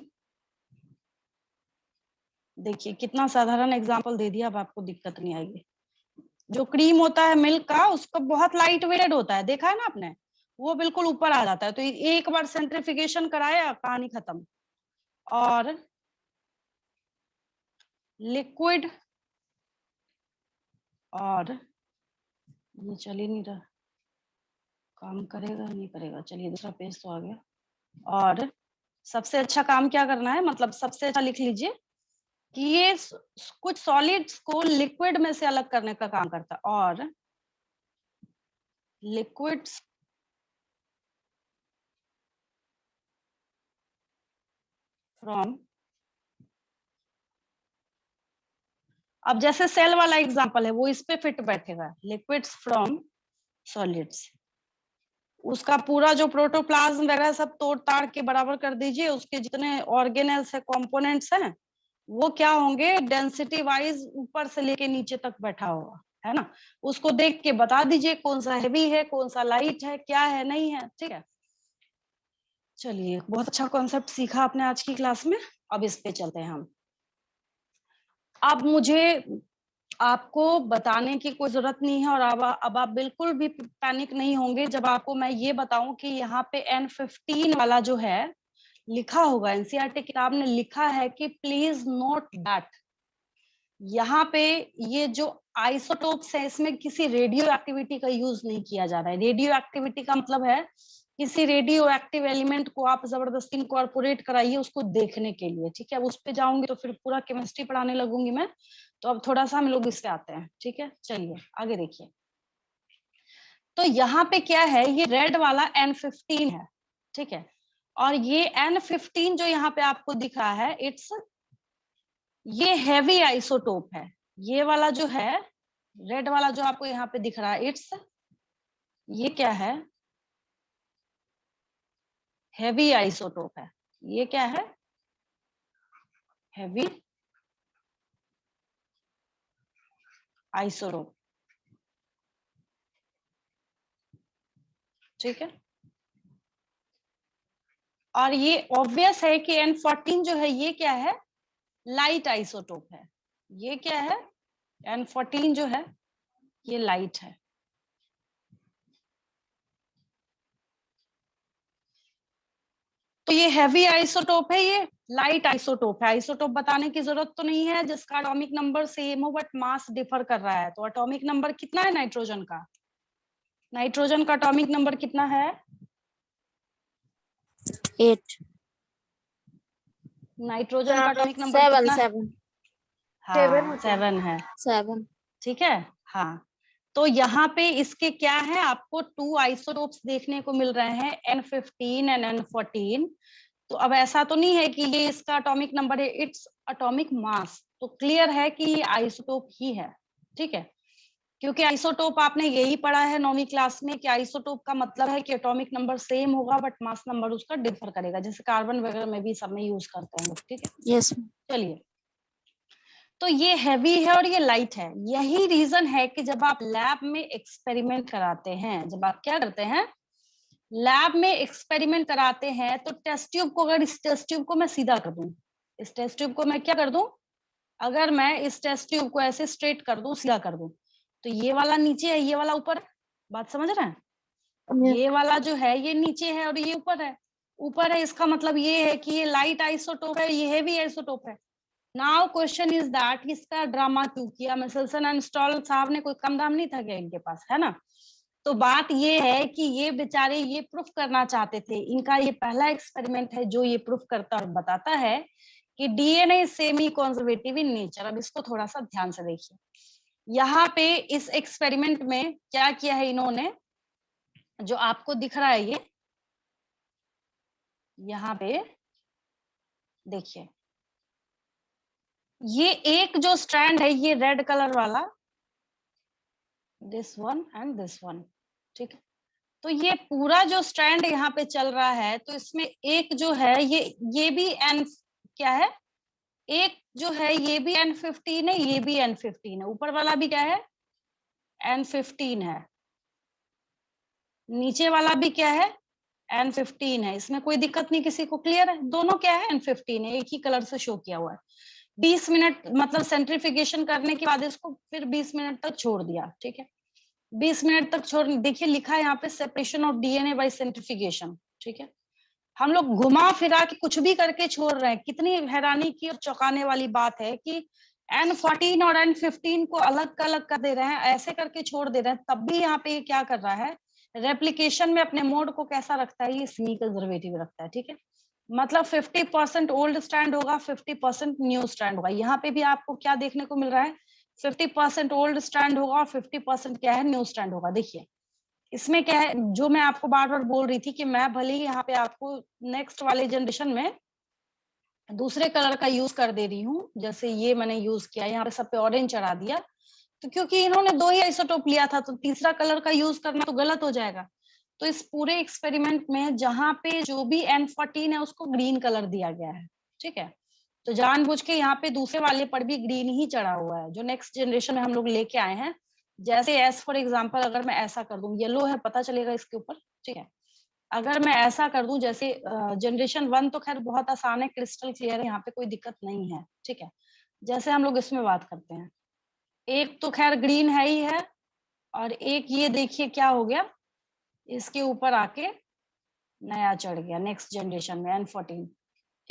देखिए कितना साधारण एग्जांपल दे दिया, अब आपको दिक्कत नहीं आएगी। जो क्रीम होता है मिल्क का, उसका बहुत लाइट वेट होता है, देखा है ना आपने, वो बिल्कुल ऊपर आ जाता है। तो एक बार सेंट्रीफिकेशन कराया, कहानी खत्म। और लिक्विड, और ये चल ही नहीं रहा, काम करेगा नहीं करेगा, चलिए दूसरा पेज तो आ गया। और सबसे अच्छा काम क्या करना है, मतलब सबसे अच्छा लिख लीजिए कि ये कुछ सॉलिड्स को लिक्विड में से अलग करने का काम करता है। और लिक्विड्स फ्रॉम, अब जैसे सेल वाला एग्जांपल है वो इस पे फिट बैठेगा, लिक्विड्स फ्रॉम सॉलिड्स। उसका पूरा जो प्रोटोप्लाज्म वगैरह सब तोड़ ताड़ के बराबर कर दीजिए, उसके जितने ऑर्गेनेल्स है, कंपोनेंट्स हैं, वो क्या होंगे, डेंसिटी वाइज ऊपर से लेके नीचे तक बैठा होगा, है ना। उसको देख के बता दीजिए कौन सा हैवी है, कौन सा लाइट है, क्या है नहीं है, ठीक है। चलिए, बहुत अच्छा कॉन्सेप्ट सीखा आपने आज की क्लास में। अब इस पे चलते हैं हम। अब मुझे आपको बताने की कोई जरूरत नहीं है, और अब आप बिल्कुल भी पैनिक नहीं होंगे जब आपको मैं ये बताऊं कि यहाँ पे N15 वाला जो है लिखा होगा, एनसीईआरटी किताब ने लिखा है कि प्लीज नोट दैट यहाँ पे ये जो आइसोटोप्स है इसमें किसी रेडियो एक्टिविटी का यूज नहीं किया जा रहा है। रेडियो एक्टिविटी का मतलब है किसी रेडियो एक्टिव एलिमेंट को आप जबरदस्ती इनकॉर्पोरेट कराइए उसको देखने के लिए, ठीक है। अब उस पे जाऊंगी तो फिर पूरा केमिस्ट्री पढ़ाने लगूंगी मैं, तो अब थोड़ा सा हम लोग इस पे आते हैं, ठीक है। चलिए आगे देखिए। तो यहाँ पे क्या है, ये रेड वाला N15 है, ठीक है। और ये N15 जो यहाँ पे आपको दिख रहा है, इट्स, ये हैवी आइसोटोप है। ये वाला जो है, रेड वाला जो आपको यहाँ पे दिख रहा है, इट्स, ये क्या है, हेवी आइसोटोप है। ये क्या है? हेवी आइसोटोप, ठीक है। और ये ऑब्वियस है कि N14 जो है ये क्या है? लाइट आइसोटोप है। ये क्या है? N14 जो है ये लाइट है। तो ये हेवी आइसोटोप है, ये लाइट आइसोटोप है। आइसोटोप बताने की जरूरत तो नहीं है, जिसका एटॉमिक नंबर सेम हो बट मास डिफर कर रहा है। तो एटॉमिक नंबर कितना है नाइट्रोजन का? नाइट्रोजन का एटॉमिक नंबर कितना है? 8 नाइट्रोजन का एटॉमिक नंबर 7 कितना है? 7 हाँ 7 है, 7 ठीक है। हाँ, तो यहाँ पे इसके क्या है, आपको 2 आइसोटोप्स देखने को मिल रहे हैं, N15 एंड N14। तो अब ऐसा तो नहीं है कि ये इसका एटॉमिक नंबर है, इट्स एटॉमिक मास। तो क्लियर है कि ये आइसोटोप ही है, ठीक है। क्योंकि आइसोटोप आपने यही पढ़ा है 9वीं क्लास में कि आइसोटोप का मतलब है कि एटॉमिक नंबर सेम होगा बट मास नंबर उसका डिफर करेगा, जैसे कार्बन वगैरह में भी सब में यूज करते हैं लोग, ठीक है। यस चलिए, तो ये हैवी है और ये लाइट है। यही रीजन है कि जब आप लैब में एक्सपेरिमेंट कराते हैं, जब आप क्या करते हैं, लैब में एक्सपेरिमेंट कराते हैं, तो टेस्ट ट्यूब को, अगर इस टेस्ट ट्यूब को मैं सीधा कर दूं, इस टेस्ट ट्यूब को मैं क्या कर दूं, अगर मैं इस टेस्ट ट्यूब को ऐसे स्ट्रेट कर दूं, सीधा कर दूं, तो ये वाला नीचे है, ये वाला ऊपर है। बात समझ रहे हैं? ये वाला जो है ये नीचे है और ये ऊपर है। ऊपर है इसका मतलब ये है कि ये लाइट आइसोटोप है, ये हेवी आइसोटोप है। नाउ क्वेश्चन इज दैट इसका ड्रामा क्यों किया? मिसेल्सन एंड स्टॉल साहब ने कोई कम दाम नहीं था क्या इनके पास, है ना? तो बात ये है कि ये बेचारे ये प्रूफ करना चाहते थे, इनका ये पहला एक्सपेरिमेंट है जो ये प्रूफ करता और बताता है कि DNA semi conservative in nature. अब इसको थोड़ा सा ध्यान से देखिए, यहाँ पे इस एक्सपेरिमेंट में क्या किया है इन्होंने, जो आपको दिख रहा है ये, यहाँ पे देखिए, ये एक जो स्ट्रैंड है ये रेड कलर वाला, this one and this one, ठीक है। तो ये पूरा जो स्ट्रैंड यहाँ पे चल रहा है, तो इसमें एक जो है ये भी एन क्या है, एक जो है ये भी N15 है, ये भी N15 है, ऊपर वाला भी क्या है, N15 है, नीचे वाला भी क्या है, N15 है। इसमें कोई दिक्कत नहीं किसी को, क्लियर है? दोनों क्या है, N15 है, एक ही कलर से शो किया हुआ है। 20 मिनट मतलब सेंट्रीफिकेशन करने के बाद इसको फिर 20 मिनट तक छोड़ दिया, ठीक है। 20 मिनट तक छोड़, देखिए लिखा है यहाँ पे separation of DNA by centrification, ठीक है। हम लोग घुमा फिरा के कुछ भी करके छोड़ रहे हैं। कितनी हैरानी की और चौंकाने वाली बात है कि N14 और N15 को अलग अलग कर दे रहे हैं, ऐसे करके छोड़ दे रहे हैं, तब भी यहाँ पे ये क्या कर रहा है, रेप्लिकेशन में अपने मोड को कैसा रखता है, ये सेमी कंजर्वेटिव रखता है, ठीक है। मतलब 50% ओल्ड स्ट्रैंड होगा, 50% न्यू स्ट्रैंड होगा। यहाँ पे भी आपको क्या देखने को मिल रहा है, 50% ओल्ड स्ट्रैंड होगा और 50% क्या है, न्यू स्ट्रैंड होगा। देखिए इसमें क्या है, जो मैं आपको बार बार बोल रही थी कि मैं भले ही यहाँ पे आपको नेक्स्ट वाले जनरेशन में दूसरे कलर का यूज कर दे रही हूँ, जैसे ये मैंने यूज किया, यहाँ पे सब पे ऑरेंज चढ़ा दिया, तो क्योंकि इन्होंने 2 ही आइसोटोप लिया था, तो तीसरा कलर का यूज करना तो गलत हो जाएगा। तो इस पूरे एक्सपेरिमेंट में जहाँ पे जो भी N14 है उसको ग्रीन कलर दिया गया है, ठीक है। तो जानबूझ के यहाँ पे दूसरे वाले पर भी ग्रीन ही चढ़ा हुआ है, जो नेक्स्ट जनरेशन में हम लोग लेके आए हैं। जैसे एज फॉर एग्जाम्पल अगर मैं ऐसा कर दूं, येलो है पता चलेगा इसके ऊपर, ठीक है। अगर मैं ऐसा कर दूं, जैसे जनरेशन 1 तो खैर बहुत आसान है, क्रिस्टल क्लियर है, यहाँ पे कोई दिक्कत नहीं है, ठीक है। जैसे हम लोग इसमें बात करते हैं, एक तो खैर ग्रीन है ही है, और एक ये देखिए क्या हो गया, इसके ऊपर आके नया चढ़ गया नेक्स्ट जनरेशन में N14।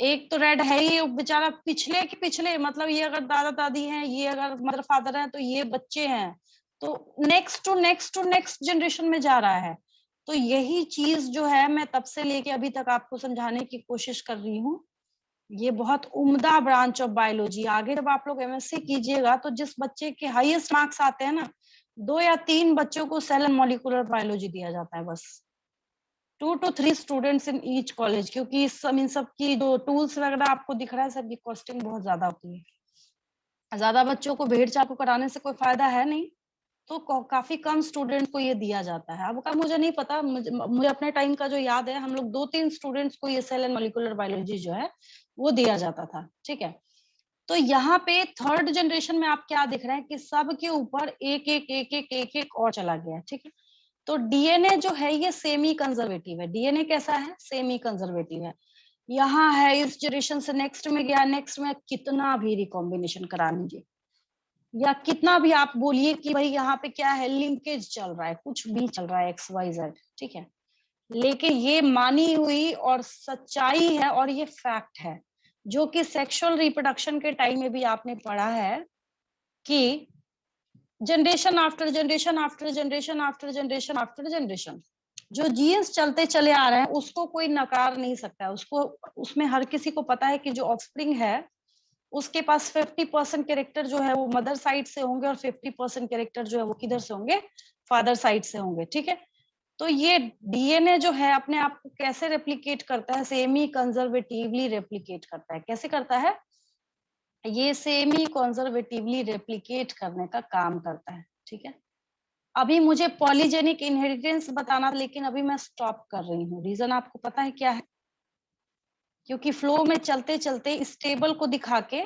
एक तो रेड है ही, बेचारा पिछले के पिछले, मतलब ये अगर दादा दादी हैं, ये अगर मदर फादर हैं, तो ये बच्चे हैं, तो next to next to next generation में जा रहा है। तो यही चीज जो है मैं तब से लेके अभी तक आपको समझाने की कोशिश कर रही हूँ। ये बहुत उम्दा ब्रांच ऑफ बायोलॉजी। आगे जब आप लोग एमएससी कीजिएगा, तो जिस बच्चे के हाईएस्ट मार्क्स आते हैं ना, 2 या 3 बच्चों को सेल एंड मॉलिक्यूलर बायोलॉजी दिया जाता है, बस 2 to 3 students in each college, क्योंकि इन सब की जो टूल्स वगैरह आपको दिख रहा है, सबकी कॉस्टिंग बहुत ज्यादा होती है। ज्यादा बच्चों को भेड़ चाल को कराने से कोई फायदा है नहीं, तो काफी कम स्टूडेंट को ये दिया जाता है। अब का मुझे नहीं पता, मुझे अपने टाइम का जो याद है, हम लोग 2-3 स्टूडेंट्स को ये सेल एंड मॉलिक्यूलर बायोलॉजी जो है वो दिया जाता था। ठीक है, तो यहाँ पे थर्ड जनरेशन में आप क्या दिख रहे हैं कि सबके ऊपर एक एक एक एक एक एक और चला गया है। ठीक है, तो डीएनए जो है ये सेमी कंजर्वेटिव है। डीएनए कैसा है? सेमी कंजर्वेटिव है। यहाँ है, इस जनरेशन से नेक्स्ट में गया, नेक्स्ट में कितना भी रिकॉम्बिनेशन करा लीजिए या कितना भी आप बोलिए कि भाई यहाँ पे क्या है, लिंकेज चल रहा है, कुछ भी चल रहा है XYZ। ठीक है, लेकिन ये मानी हुई और सच्चाई है और ये फैक्ट है, जो कि सेक्सुअल रिप्रोडक्शन के टाइम में भी आपने पढ़ा है कि generation after generation after generation after generation after generation जो जीन्स चलते चले आ रहे हैं उसको कोई नकार नहीं सकता है। उसको, उसमें हर किसी को पता है कि जो ऑफस्प्रिंग है उसके पास 50% कैरेक्टर जो है वो मदर साइड से होंगे और 50% कैरेक्टर जो है वो किधर से होंगे? फादर साइड से होंगे। ठीक है, तो ये डीएनए जो है अपने आप को कैसे रेप्लिकेट करता है? सेमी कंजर्वेटिवली रेप्लिकेट करता है। कैसे करता है? ये सेमी कंजर्वेटिवली रेप्लिकेट करने का काम करता है। ठीक है, अभी मुझे पॉलीजेनिक इनहेरिटेंस बताना था, लेकिन अभी मैं स्टॉप कर रही हूँ। रीजन आपको पता है क्या है? क्योंकि फ्लो में चलते चलते इस टेबल को दिखा के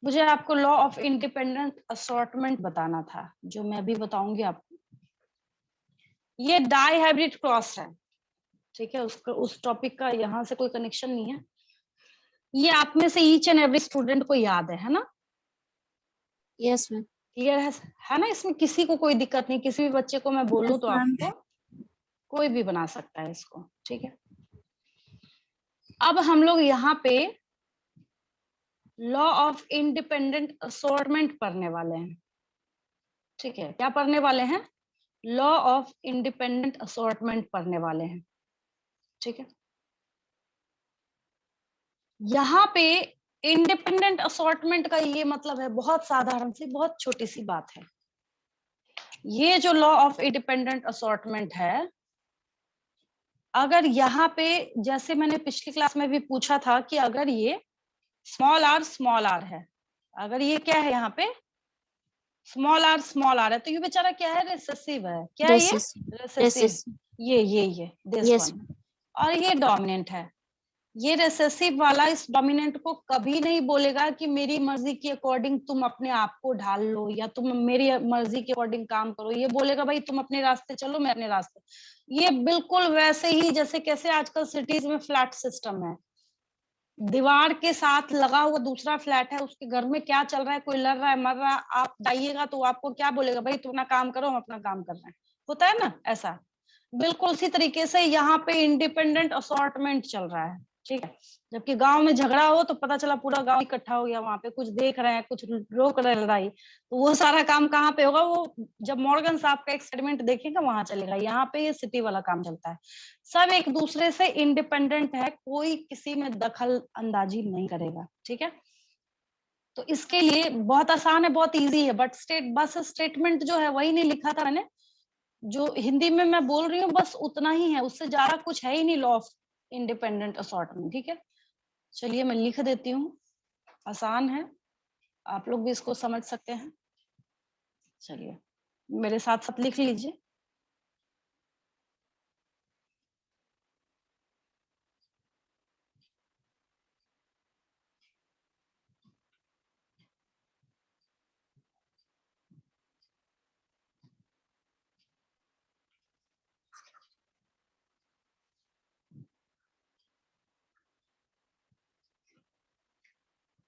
मुझे आपको लॉ ऑफ इंडिपेंडेंट असॉर्टमेंट बताना था, जो मैं अभी बताऊंगी आपको। ये डाई हाइब्रिड क्रॉस है। ठीक है, उसका उस टॉपिक का यहाँ से कोई कनेक्शन नहीं है। ये आप में से ईच एंड एवरी स्टूडेंट को याद है ना? Yes, ma'am. क्लियर है ना? इसमें किसी को कोई दिक्कत नहीं, किसी भी बच्चे को मैं बोलूं तो आपको कोई भी बना सकता है इसको। ठीक है, अब हम लोग यहाँ पे लॉ ऑफ इंडिपेंडेंट असॉर्टमेंट पढ़ने वाले हैं। ठीक है, क्या पढ़ने वाले हैं? लॉ ऑफ इंडिपेंडेंट असॉर्टमेंट पढ़ने वाले हैं। ठीक है, यहाँ पे इंडिपेंडेंट असॉर्टमेंट का ये मतलब है, बहुत साधारण सी, बहुत छोटी सी बात है। ये जो लॉ ऑफ इंडिपेंडेंट असॉर्टमेंट है, अगर यहाँ पे, जैसे मैंने पिछली क्लास में भी पूछा था कि अगर ये स्मॉल आर है, अगर ये क्या है यहाँ पे स्मॉल आर है, तो ये बेचारा क्या है? रिसेसिव है। क्या है ये? Recessive. रिसेसिव। Recessive. ये दिस Yes, वन। ma'am. और ये डोमिनेंट है। ये रिसेसिव वाला इस डोमिनेंट को कभी नहीं बोलेगा कि मेरी मर्जी के अकॉर्डिंग तुम अपने आप को ढाल लो या तुम मेरी मर्जी के अकॉर्डिंग काम करो। ये बोलेगा भाई तुम अपने रास्ते चलो, मैं अपने रास्ते। ये बिल्कुल वैसे ही जैसे कैसे आजकल सिटीज में फ्लैट सिस्टम है, दीवार के साथ लगा हुआ दूसरा फ्लैट है, उसके घर में क्या चल रहा है, कोई लड़ रहा है, मर रहा है, आप जाइएगा तो आपको क्या बोलेगा? भाई तुम अपना काम करो, हम अपना काम कर रहे हैं। होता है ना ऐसा? बिल्कुल उसी तरीके से यहाँ पे इंडिपेंडेंट असॉर्टमेंट चल रहा है। ठीक है, जबकि गांव में झगड़ा हो तो पता चला पूरा गांव इकट्ठा हो गया, वहां पे कुछ देख रहे हैं, कुछ रोक रहे हैं लड़ाई, तो वो सारा काम कहाँ पे होगा? वो जब मॉर्गन साहब का एक्सपेरिमेंट देखेगा वहां चलेगा। यहाँ पे ये सिटी वाला काम चलता है। सब एक दूसरे से इंडिपेंडेंट है, कोई किसी में दखल अंदाजी नहीं करेगा। ठीक है, तो इसके लिए बहुत आसान है, बहुत इजी है, बट बस स्टेटमेंट जो है वही नहीं लिखा था मैंने, जो हिंदी में मैं बोल रही हूँ बस उतना ही है, उससे ज्यादा कुछ है ही नहीं लॉ ऑफ इंडिपेंडेंट असॉर्टमेंट। ठीक है, चलिए मैं लिख देती हूँ, आसान है, आप लोग भी इसको समझ सकते हैं। चलिए मेरे साथ साथ लिख लीजिए।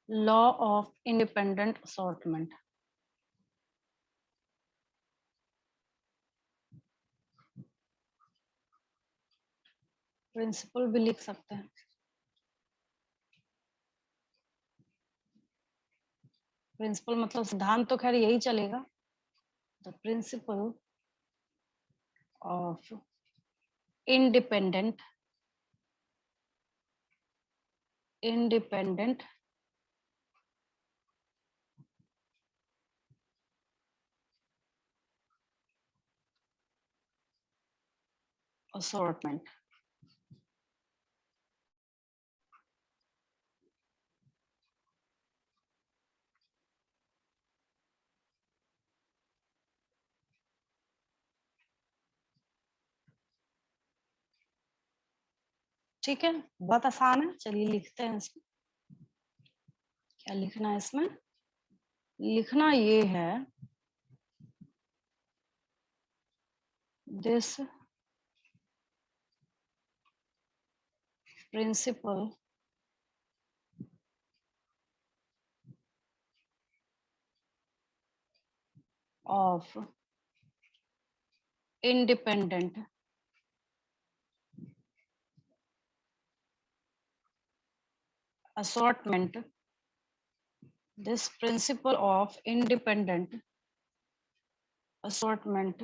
Law of independent assortment. Principle भी लिख सकते हैं। प्रिंसिपल मतलब सिद्धांत, तो खैर यही चलेगा। The principle of independent independent assortment। ठीक है, बहुत आसान है। चलिए लिखते हैं इसमें। क्या लिखना है इसमें? लिखना ये है, this principle of independent assortment, this principle of independent assortment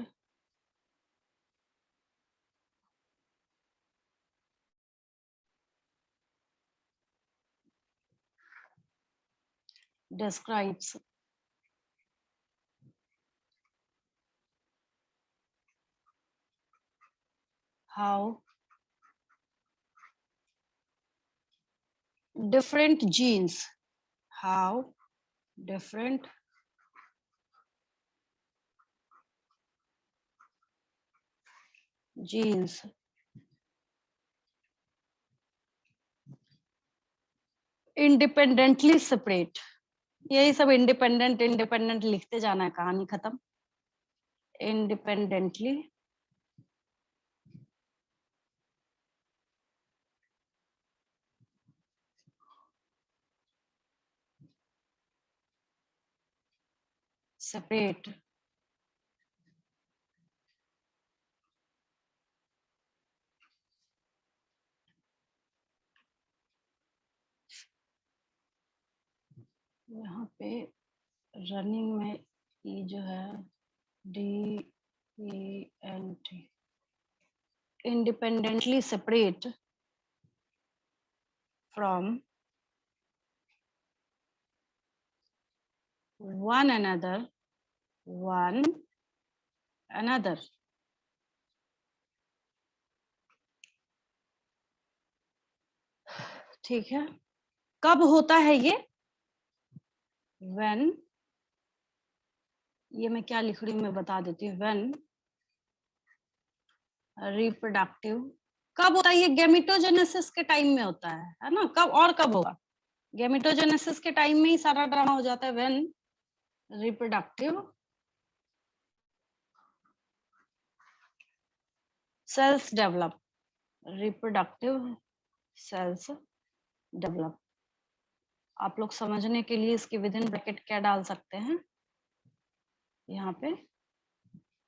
describes how different genes, how different genes independently separate. यही सब इंडिपेंडेंट इंडिपेंडेंट लिखते जाना है, कहानी खत्म। इंडिपेंडेंटली separate यहाँ पे रनिंग में ये जो है DENT independently separate from one another ठीक है। कब होता है ये? when, ये मैं क्या लिख रही हूँ मैं बता देती हूँ। when reproductive, कब होता है ये? गैमेटोजेनेसिस के टाइम में होता है ना? कब और कब होगा? गैमेटोजेनेसिस के टाइम में ही सारा ड्रामा हो जाता है। when reproductive cells develop, reproductive cells develop। आप लोग समझने के लिए इसके विदिन ब्रैकेट क्या डाल सकते हैं यहाँ पे?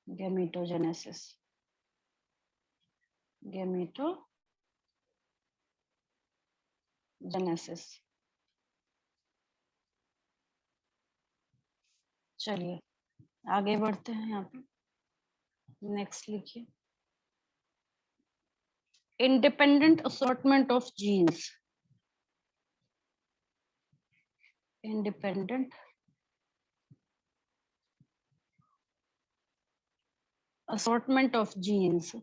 Gametogenesis, gametogenesis. चलिए आगे बढ़ते हैं। यहाँ पे नेक्स्ट लिखिए, इंडिपेंडेंट असॉर्टमेंट ऑफ जीन्स। इंडिपेंडेंट assortment of genes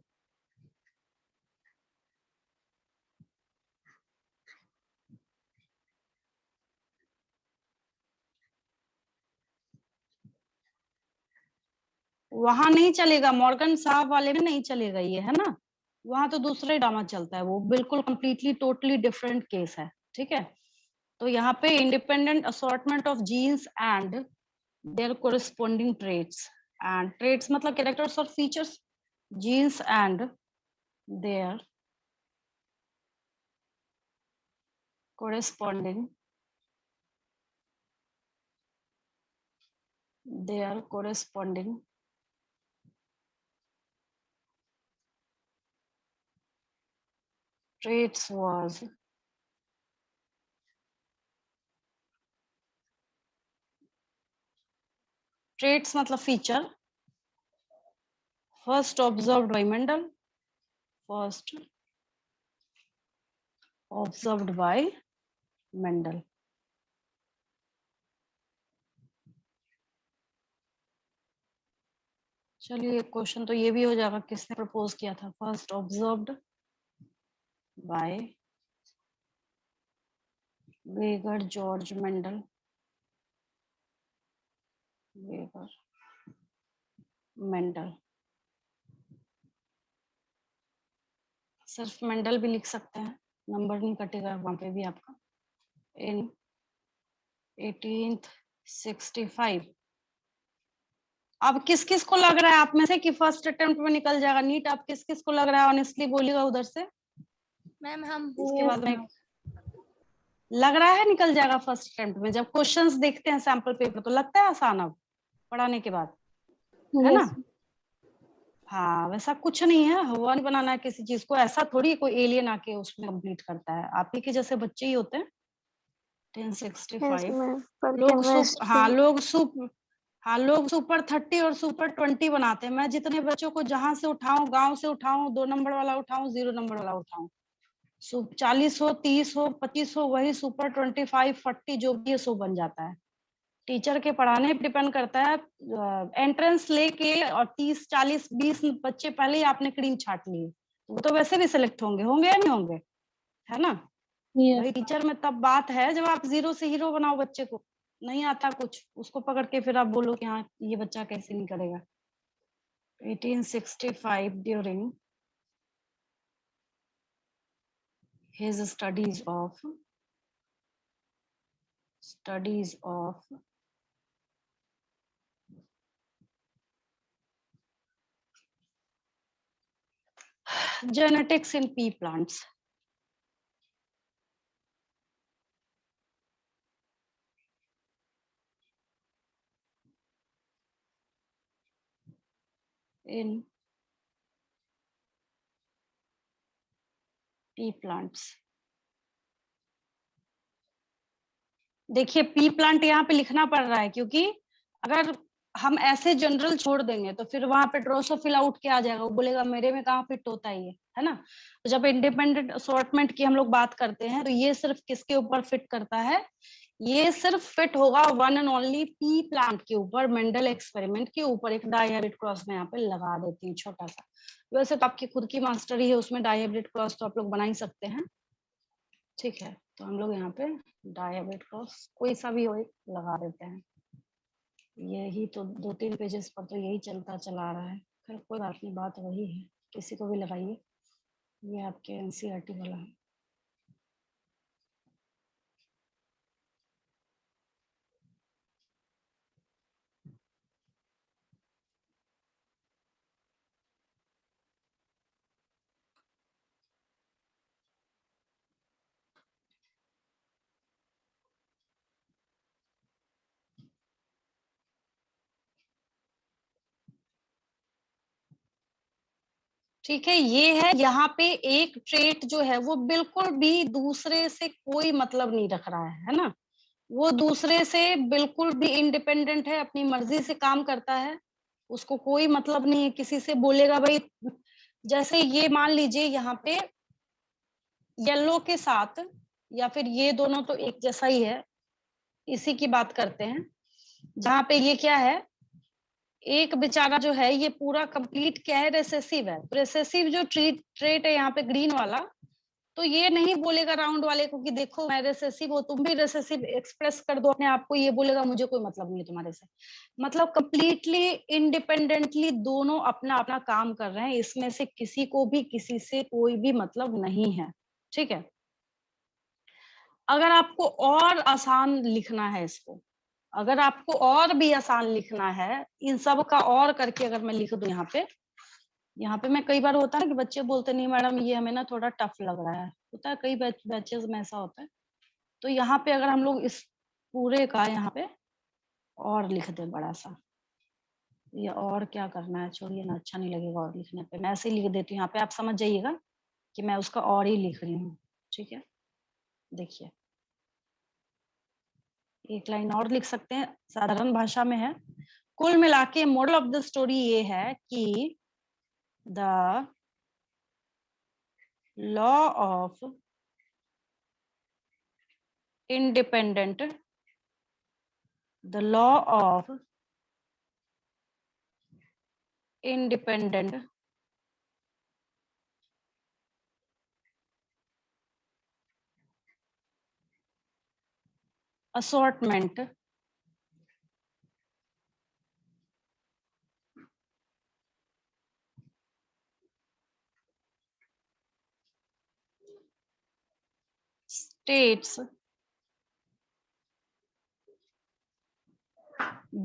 वहां नहीं चलेगा, मॉर्गन साहब वाले में नहीं चलेगा ये, है ना? वहां तो दूसरा ड्रामा चलता है, वो बिल्कुल कंप्लीटली टोटली डिफरेंट केस है। ठीक है, तो यहाँ पे independent assortment of genes and their corresponding traits, and traits मतलब कैरेक्टर्स और features, genes and their corresponding traits was traits मतलब feature first observed by Mendel, first observed by Mendel। चलिए क्वेश्चन तो ये भी हो जाएगा, किसने प्रपोज किया था? First observed by Gregor George Mendel, Gregor Mendel. सिर्फ मेंडल भी लिख सकते हैं। नंबर नहीं कटेगा वहां पे भी आपका। इन 1865। अब किस किस को लग रहा है आप में से कि फर्स्ट अटेम्प्ट में निकल जाएगा नीट? आप किस किस को लग रहा है ऑनेस्टली बोलिएगा उधर से। मैम हम इसके बाद में ma'am. लग रहा है निकल जाएगा फर्स्ट अटेम्प्ट में? जब क्वेश्चंस देखते हैं सैंपल पेपर तो लगता है आसान अब पढ़ाने के बाद, है Yes. ना? हाँ, वैसा कुछ नहीं है, हवा नहीं बनाना है किसी चीज को। ऐसा थोड़ी कोई एलियन आके उसमें कंप्लीट करता है, आप ही के जैसे बच्चे ही होते हैं। यस 1065 मैम, पर लोग केमिस्ट्री। लोग सुपर 30 और सुपर 20 बनाते हैं। मैं जितने बच्चों को जहां से उठाऊं, गांव से उठाऊं, 2 नंबर वाला उठाऊं, 0 नंबर वाला उठाऊं, 40 हो, 30 हो, 25 हो, वही सुपर 25 40 जो भी है सो बन जाता है। टीचर के पढ़ाने पे डिपेंड करता है। एंट्रेंस लेके और 30 40 20 बच्चे पहले ही आपने क्रीम छाट लिए, वो तो वैसे भी सिलेक्ट होंगे, होंगे या नहीं होंगे, है ना? Yes. भाई टीचर में तब बात है जब आप 0 से हीरो बनाओ बच्चे को। नहीं आता कुछ, उसको पकड़ के फिर आप बोलो कि हाँ ये बच्चा कैसे नहीं करेगा। 1865 during his studies of genetics in pea plants. In pea plants, देखिए पी प्लांट यहाँ पे लिखना पड़ रहा है क्योंकि अगर हम ऐसे जनरल छोड़ देंगे तो फिर वहां पे ड्रोसोफिला उठ के आ जाएगा, वो बोलेगा मेरे में कहाँ फिट होता है ये, है ना? तो जब इंडिपेंडेंट असॉर्टमेंट की हम लोग बात करते हैं तो ये सिर्फ किसके ऊपर फिट करता है? ये सिर्फ फिट होगा one and only P plant के ऊपर, मेंडल एक्सपेरिमेंट के ऊपर। एक डायहाइब्रिड क्रॉस में यहाँ पे लगा देती हूँ छोटा सा। वैसे तो आपकी खुद की मास्टरी है, उसमें डायहाइब्रिड क्रॉस तो आप लोग बना ही सकते हैं, ठीक है? तो हम लोग यहाँ पे डायहाइब्रिड क्रॉस कोई सा भी हो एक लगा देते हैं। यही तो 2-3 पेजेस पर तो यही चलता चला रहा है। खैर कोई बात नहीं, बात वही है, किसी को भी लगाइए। ये आपके एनसीईआरटी वाला है। ठीक है, ये है। यहाँ पे एक ट्रेट जो है वो बिल्कुल भी दूसरे से कोई मतलब नहीं रख रहा है ना? वो दूसरे से बिल्कुल भी इंडिपेंडेंट है, अपनी मर्जी से काम करता है, उसको कोई मतलब नहीं है किसी से। बोलेगा भाई, जैसे ये मान लीजिए यहाँ पे येलो के साथ, या फिर ये दोनों तो एक जैसा ही है, इसी की बात करते हैं। जहाँ पे ये क्या है, एक बेचारा जो है ये पूरा कंप्लीट क्या है, रेसेसिव है। रेसेसिव जो ट्रेट है यहाँ पे ग्रीन वाला, तो ये नहीं बोलेगा राउंड वाले को कि देखो मैं रेसेसिव हूँ, तुम भी रेसेसिव एक्सप्रेस कर दो अपने आप को। ये बोलेगा मुझे कोई मतलब नहीं है तुम्हारे से। मतलब कंप्लीटली इंडिपेंडेंटली दोनों अपना अपना काम कर रहे हैं, इसमें से किसी को भी किसी से कोई भी मतलब नहीं है, ठीक है? अगर आपको और आसान लिखना है इसको, अगर आपको और भी आसान लिखना है, इन सब का और करके अगर मैं लिख दूं यहाँ पे मैं कई बार होता है कि बच्चे बोलते नहीं मैडम ये हमें ना थोड़ा टफ लग रहा है, होता है कई बैचेस में ऐसा होता है। तो यहाँ पे अगर हम लोग इस पूरे का यहाँ पे और लिख दें बड़ा सा, ये और क्या करना है, छोड़िए ना, अच्छा नहीं लगेगा और लिखने पे। मैं ऐसे ही लिख देती हूँ, यहाँ पे आप समझ जाइएगा कि मैं उसका और ही लिख रही हूँ, ठीक है? देखिए एक लाइन और लिख सकते हैं, साधारण भाषा में है। कुल मिला के मोरल ऑफ द स्टोरी ये है कि the law of independent the law of independent assortment states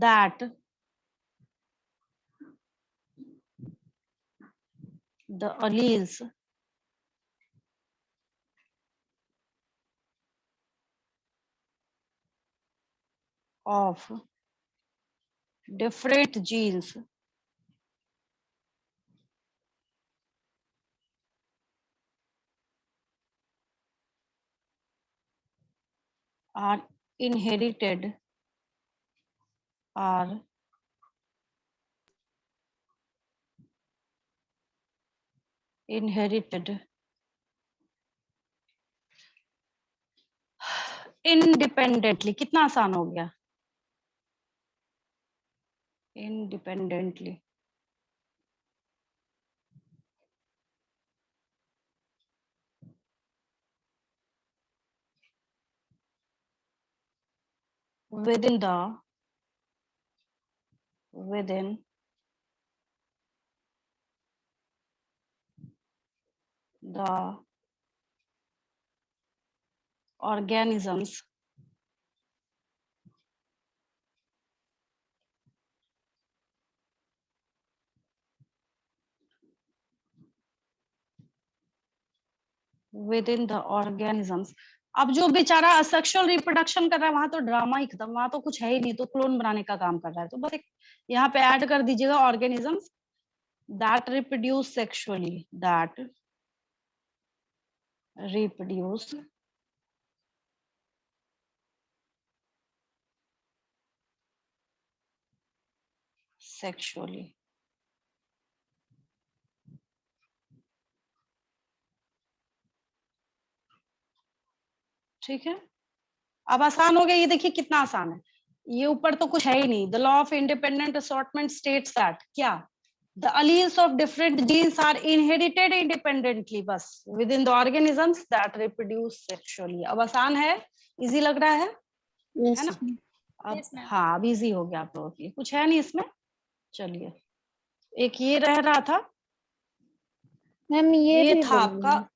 that the alleles of different genes are inherited are inherited independently. कितना आसान हो गया, independently. within the organisms within the organisms. अब जो बेचारा असेक्सुअल रिप्रोडक्शन कर रहा है वहां तो ड्रामा ही खत्म, वहां तो कुछ है ही नहीं, तो क्लोन बनाने का काम कर रहा है, तो बस एक यहाँ पे ऐड कर दीजिएगा organisms that reproduce sexually, that reproduce sexually. ठीक है, अब आसान हो गया, ये देखिए कितना आसान है, ये ऊपर तो कुछ है ही नहीं. The law of independent assortment states that क्या the alleles of different genes are inherited independently बस within the organisms that reproduce sexually. अब आसान है, इजी लग रहा है Yes, ना? ma'am. अब हाँ, अब इजी हो गया आप लोगों के लिए, कुछ है नहीं इसमें. चलिए, एक ये रह रहा था, मैम ये भी था आपका, बनाना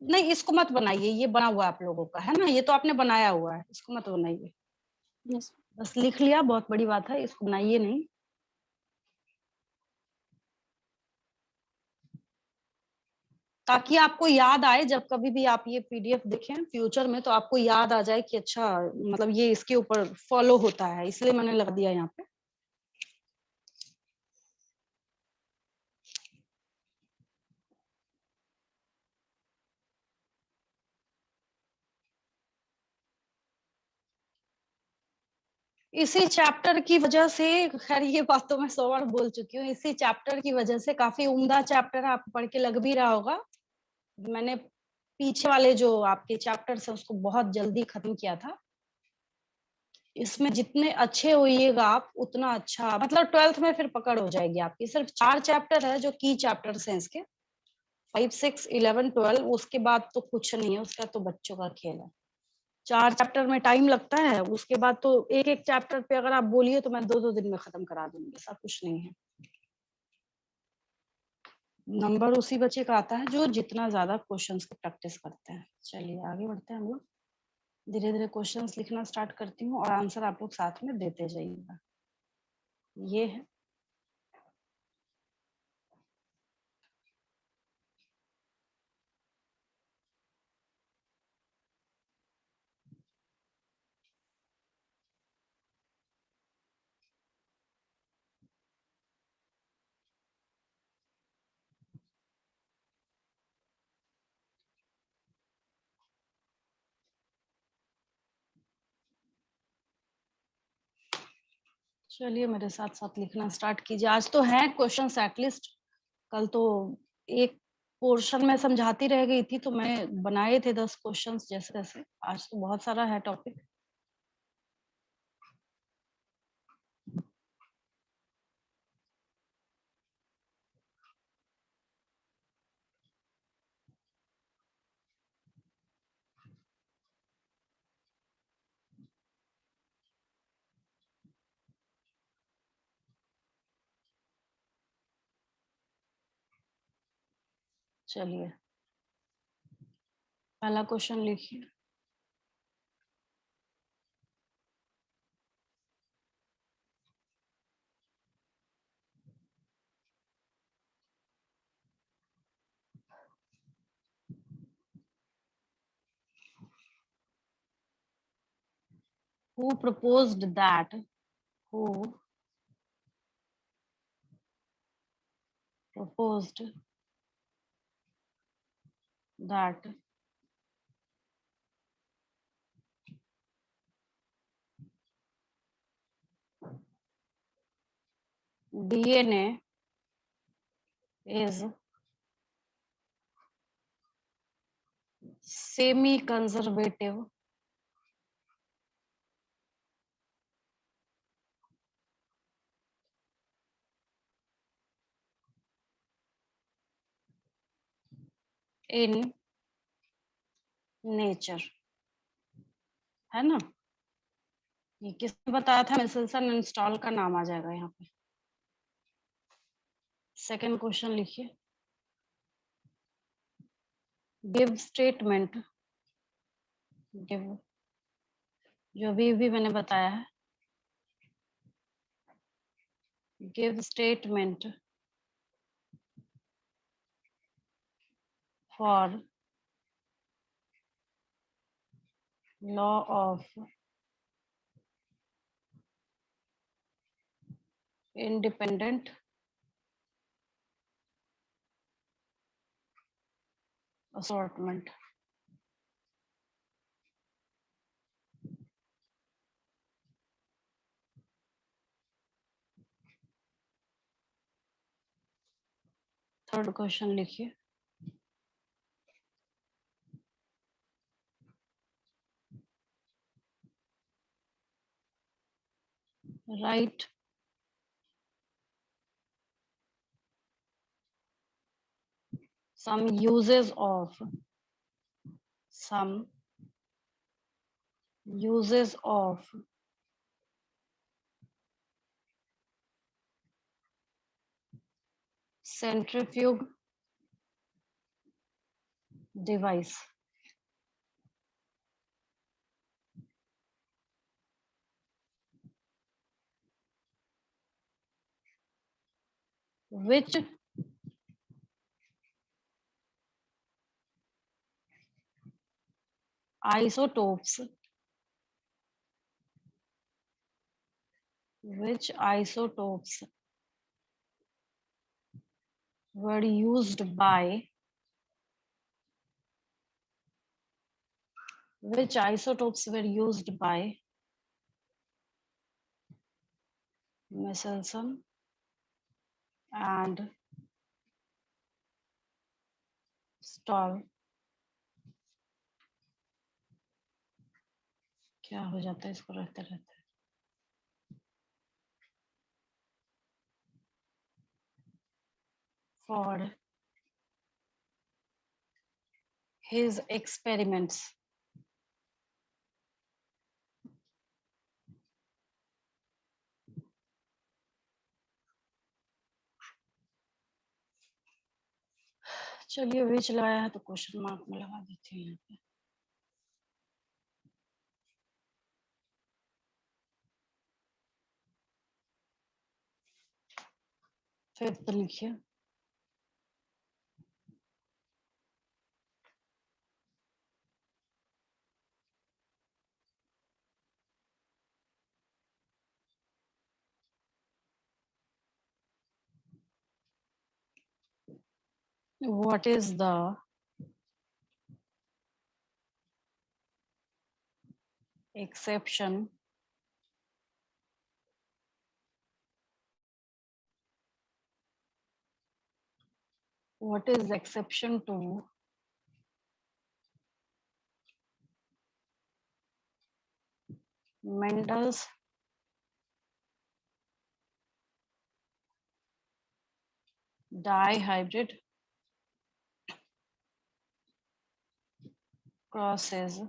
नहीं इसको मत बनाइए, ये बना हुआ है आप लोगों का, है ना, ये तो आपने बनाया हुआ है, इसको मत बनाइए. Yes. बस लिख लिया, बहुत बड़ी बात है, इसको बनाइए नहीं. ताकि आपको याद आए जब कभी भी आप ये पीडीएफ देखें फ्यूचर में, तो आपको याद आ जाए कि अच्छा मतलब ये इसके ऊपर फॉलो होता है, इसलिए मैंने लगा दिया यहाँ पे. इसी चैप्टर की वजह से, खैर ये बात तो मैं 100 बार बोल चुकी हूँ, इसी चैप्टर की वजह से काफी उम्दा चैप्टर आप पढ़ के लग भी रहा होगा. मैंने पीछे वाले जो आपके चैप्टर्स है उसको बहुत जल्दी खत्म किया था. इसमें जितने अच्छे होइएगा आप उतना अच्छा, मतलब 12th में फिर पकड़ हो जाएगी आपकी. सिर्फ 4 चैप्टर है जो की चैप्टर्स हैं इसके, 5, 6, 11, 12. उसके बाद तो कुछ नहीं है, उसका तो बच्चों का खेल है. 4 चैप्टर में टाइम लगता है, उसके बाद तो एक एक चैप्टर पे अगर आप बोलिए तो मैं 2-2 दिन में खत्म करा दूंगी, ऐसा कुछ नहीं है. नंबर उसी बच्चे का आता है जो जितना ज्यादा क्वेश्चंस की प्रैक्टिस करते हैं. चलिए आगे बढ़ते हैं हम लोग. धीरे धीरे क्वेश्चंस लिखना स्टार्ट करती हूँ और आंसर आप लोग साथ में देते जाइएगा. ये है, चलिए मेरे साथ साथ लिखना स्टार्ट कीजिए. आज तो है क्वेश्चंस एटलीस्ट, कल तो एक पोर्शन में समझाती रह गई थी तो मैं बनाए थे 10 क्वेश्चंस जैसे तैसे. आज तो बहुत सारा है टॉपिक. चलिए पहला क्वेश्चन लिखिए। Who proposed that? Who proposed that DNA is semi-conservative in nature, है ना? ये किसने बताया था? मिसेल्सन एंड स्टॉल का नाम आ जाएगा यहाँ पे। सेकंड क्वेश्चन लिखिए। गिव स्टेटमेंट, गिव जो भी मैंने बताया है, give statement for law of independent assortment. Third question लिखिए। Write some uses of centrifuge device. Which isotopes were used by Michelson and Stahl? क्या हो जाता है इसको रहते रहते? For his experiments. चलिए विच लगाया है तो क्वेश्चन मार्क में लगा देते हैं यहाँ पे। फिफ्थ लिखिए। What is the exception to Mendel's dihybrid crosses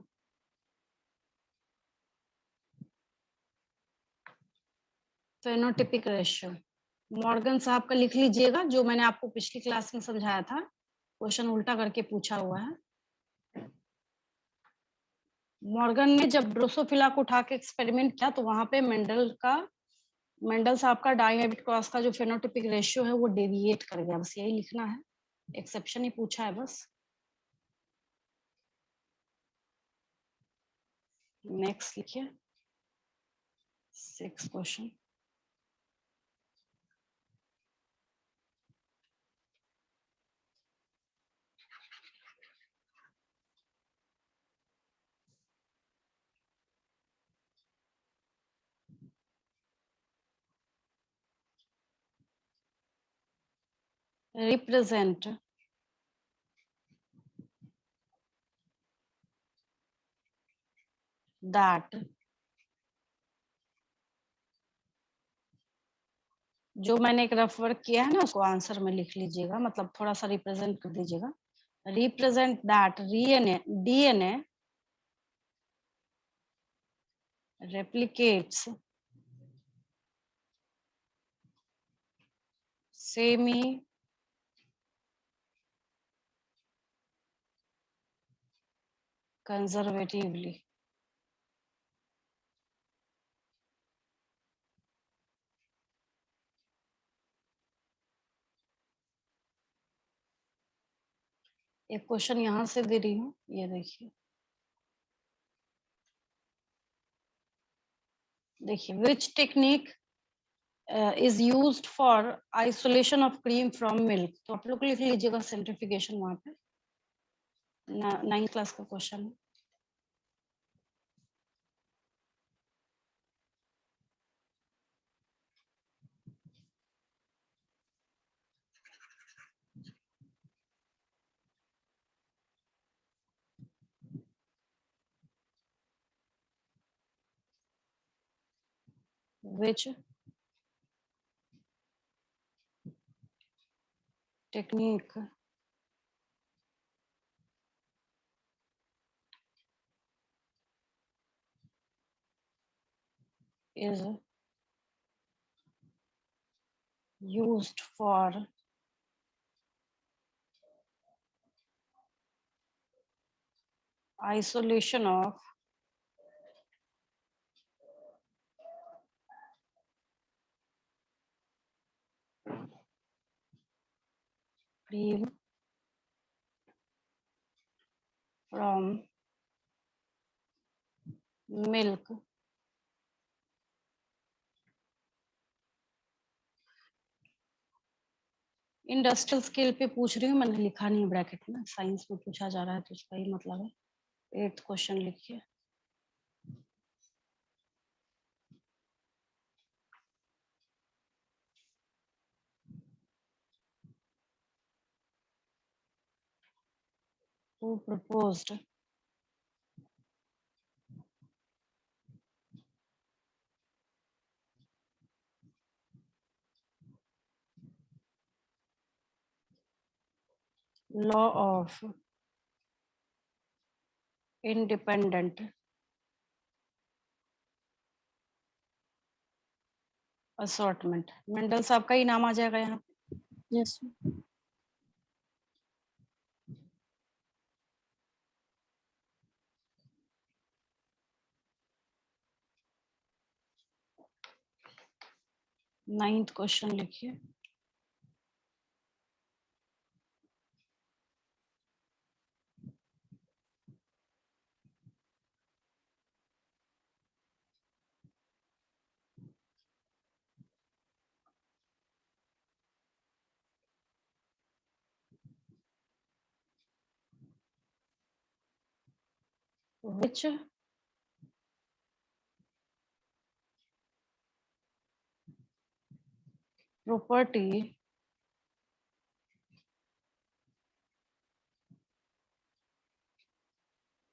phenotypic ratio? Morgan साहब का लिख लीजिएगा, जो मैंने आपको पिछली क्लास में समझाया था, क्वेश्चन उल्टा करके पूछा हुआ है। मॉर्गन ने जब ड्रोसोफिला को उठा के एक्सपेरिमेंट किया तो वहां पे मेंडल साहब का डाई-हेबिट क्रॉस का जो फेनोटाइपिक रेशियो है वो डेविएट कर गया, बस यही लिखना है, एक्सेप्शन ही पूछा है बस। नेक्स्ट लिखिए 6 क्वेश्चन। represent that जो मैंने एक रफ वर्क किया है ना उसको आंसर में लिख लीजिएगा, मतलब थोड़ा सा रिप्रेजेंट कर दीजिएगा। Represent that DNA replicates semi conservatively। एक क्वेश्चन यहाँ से दे रही हूँ, ये देखिए, which technique is used for isolation of cream from milk. तो आप लोग लिख लीजिएगा सेंट्रिफिकेशन वहां पे, 9th क्लास का क्वेश्चन है। Which technique is used for isolation of cream from milk? Industrial scale पे पूछ रही हूँ, मैंने लिखा नहीं ब्रैकेट में, साइंस में पूछा जा रहा है तो उसका ही मतलब है। 8th क्वेश्चन लिखिए। Who proposed law of independent assortment? Mendel साहब का ही नाम आ जाएगा यहाँ। Yes, sir. नाइन्थ क्वेश्चन लिखिए। Which property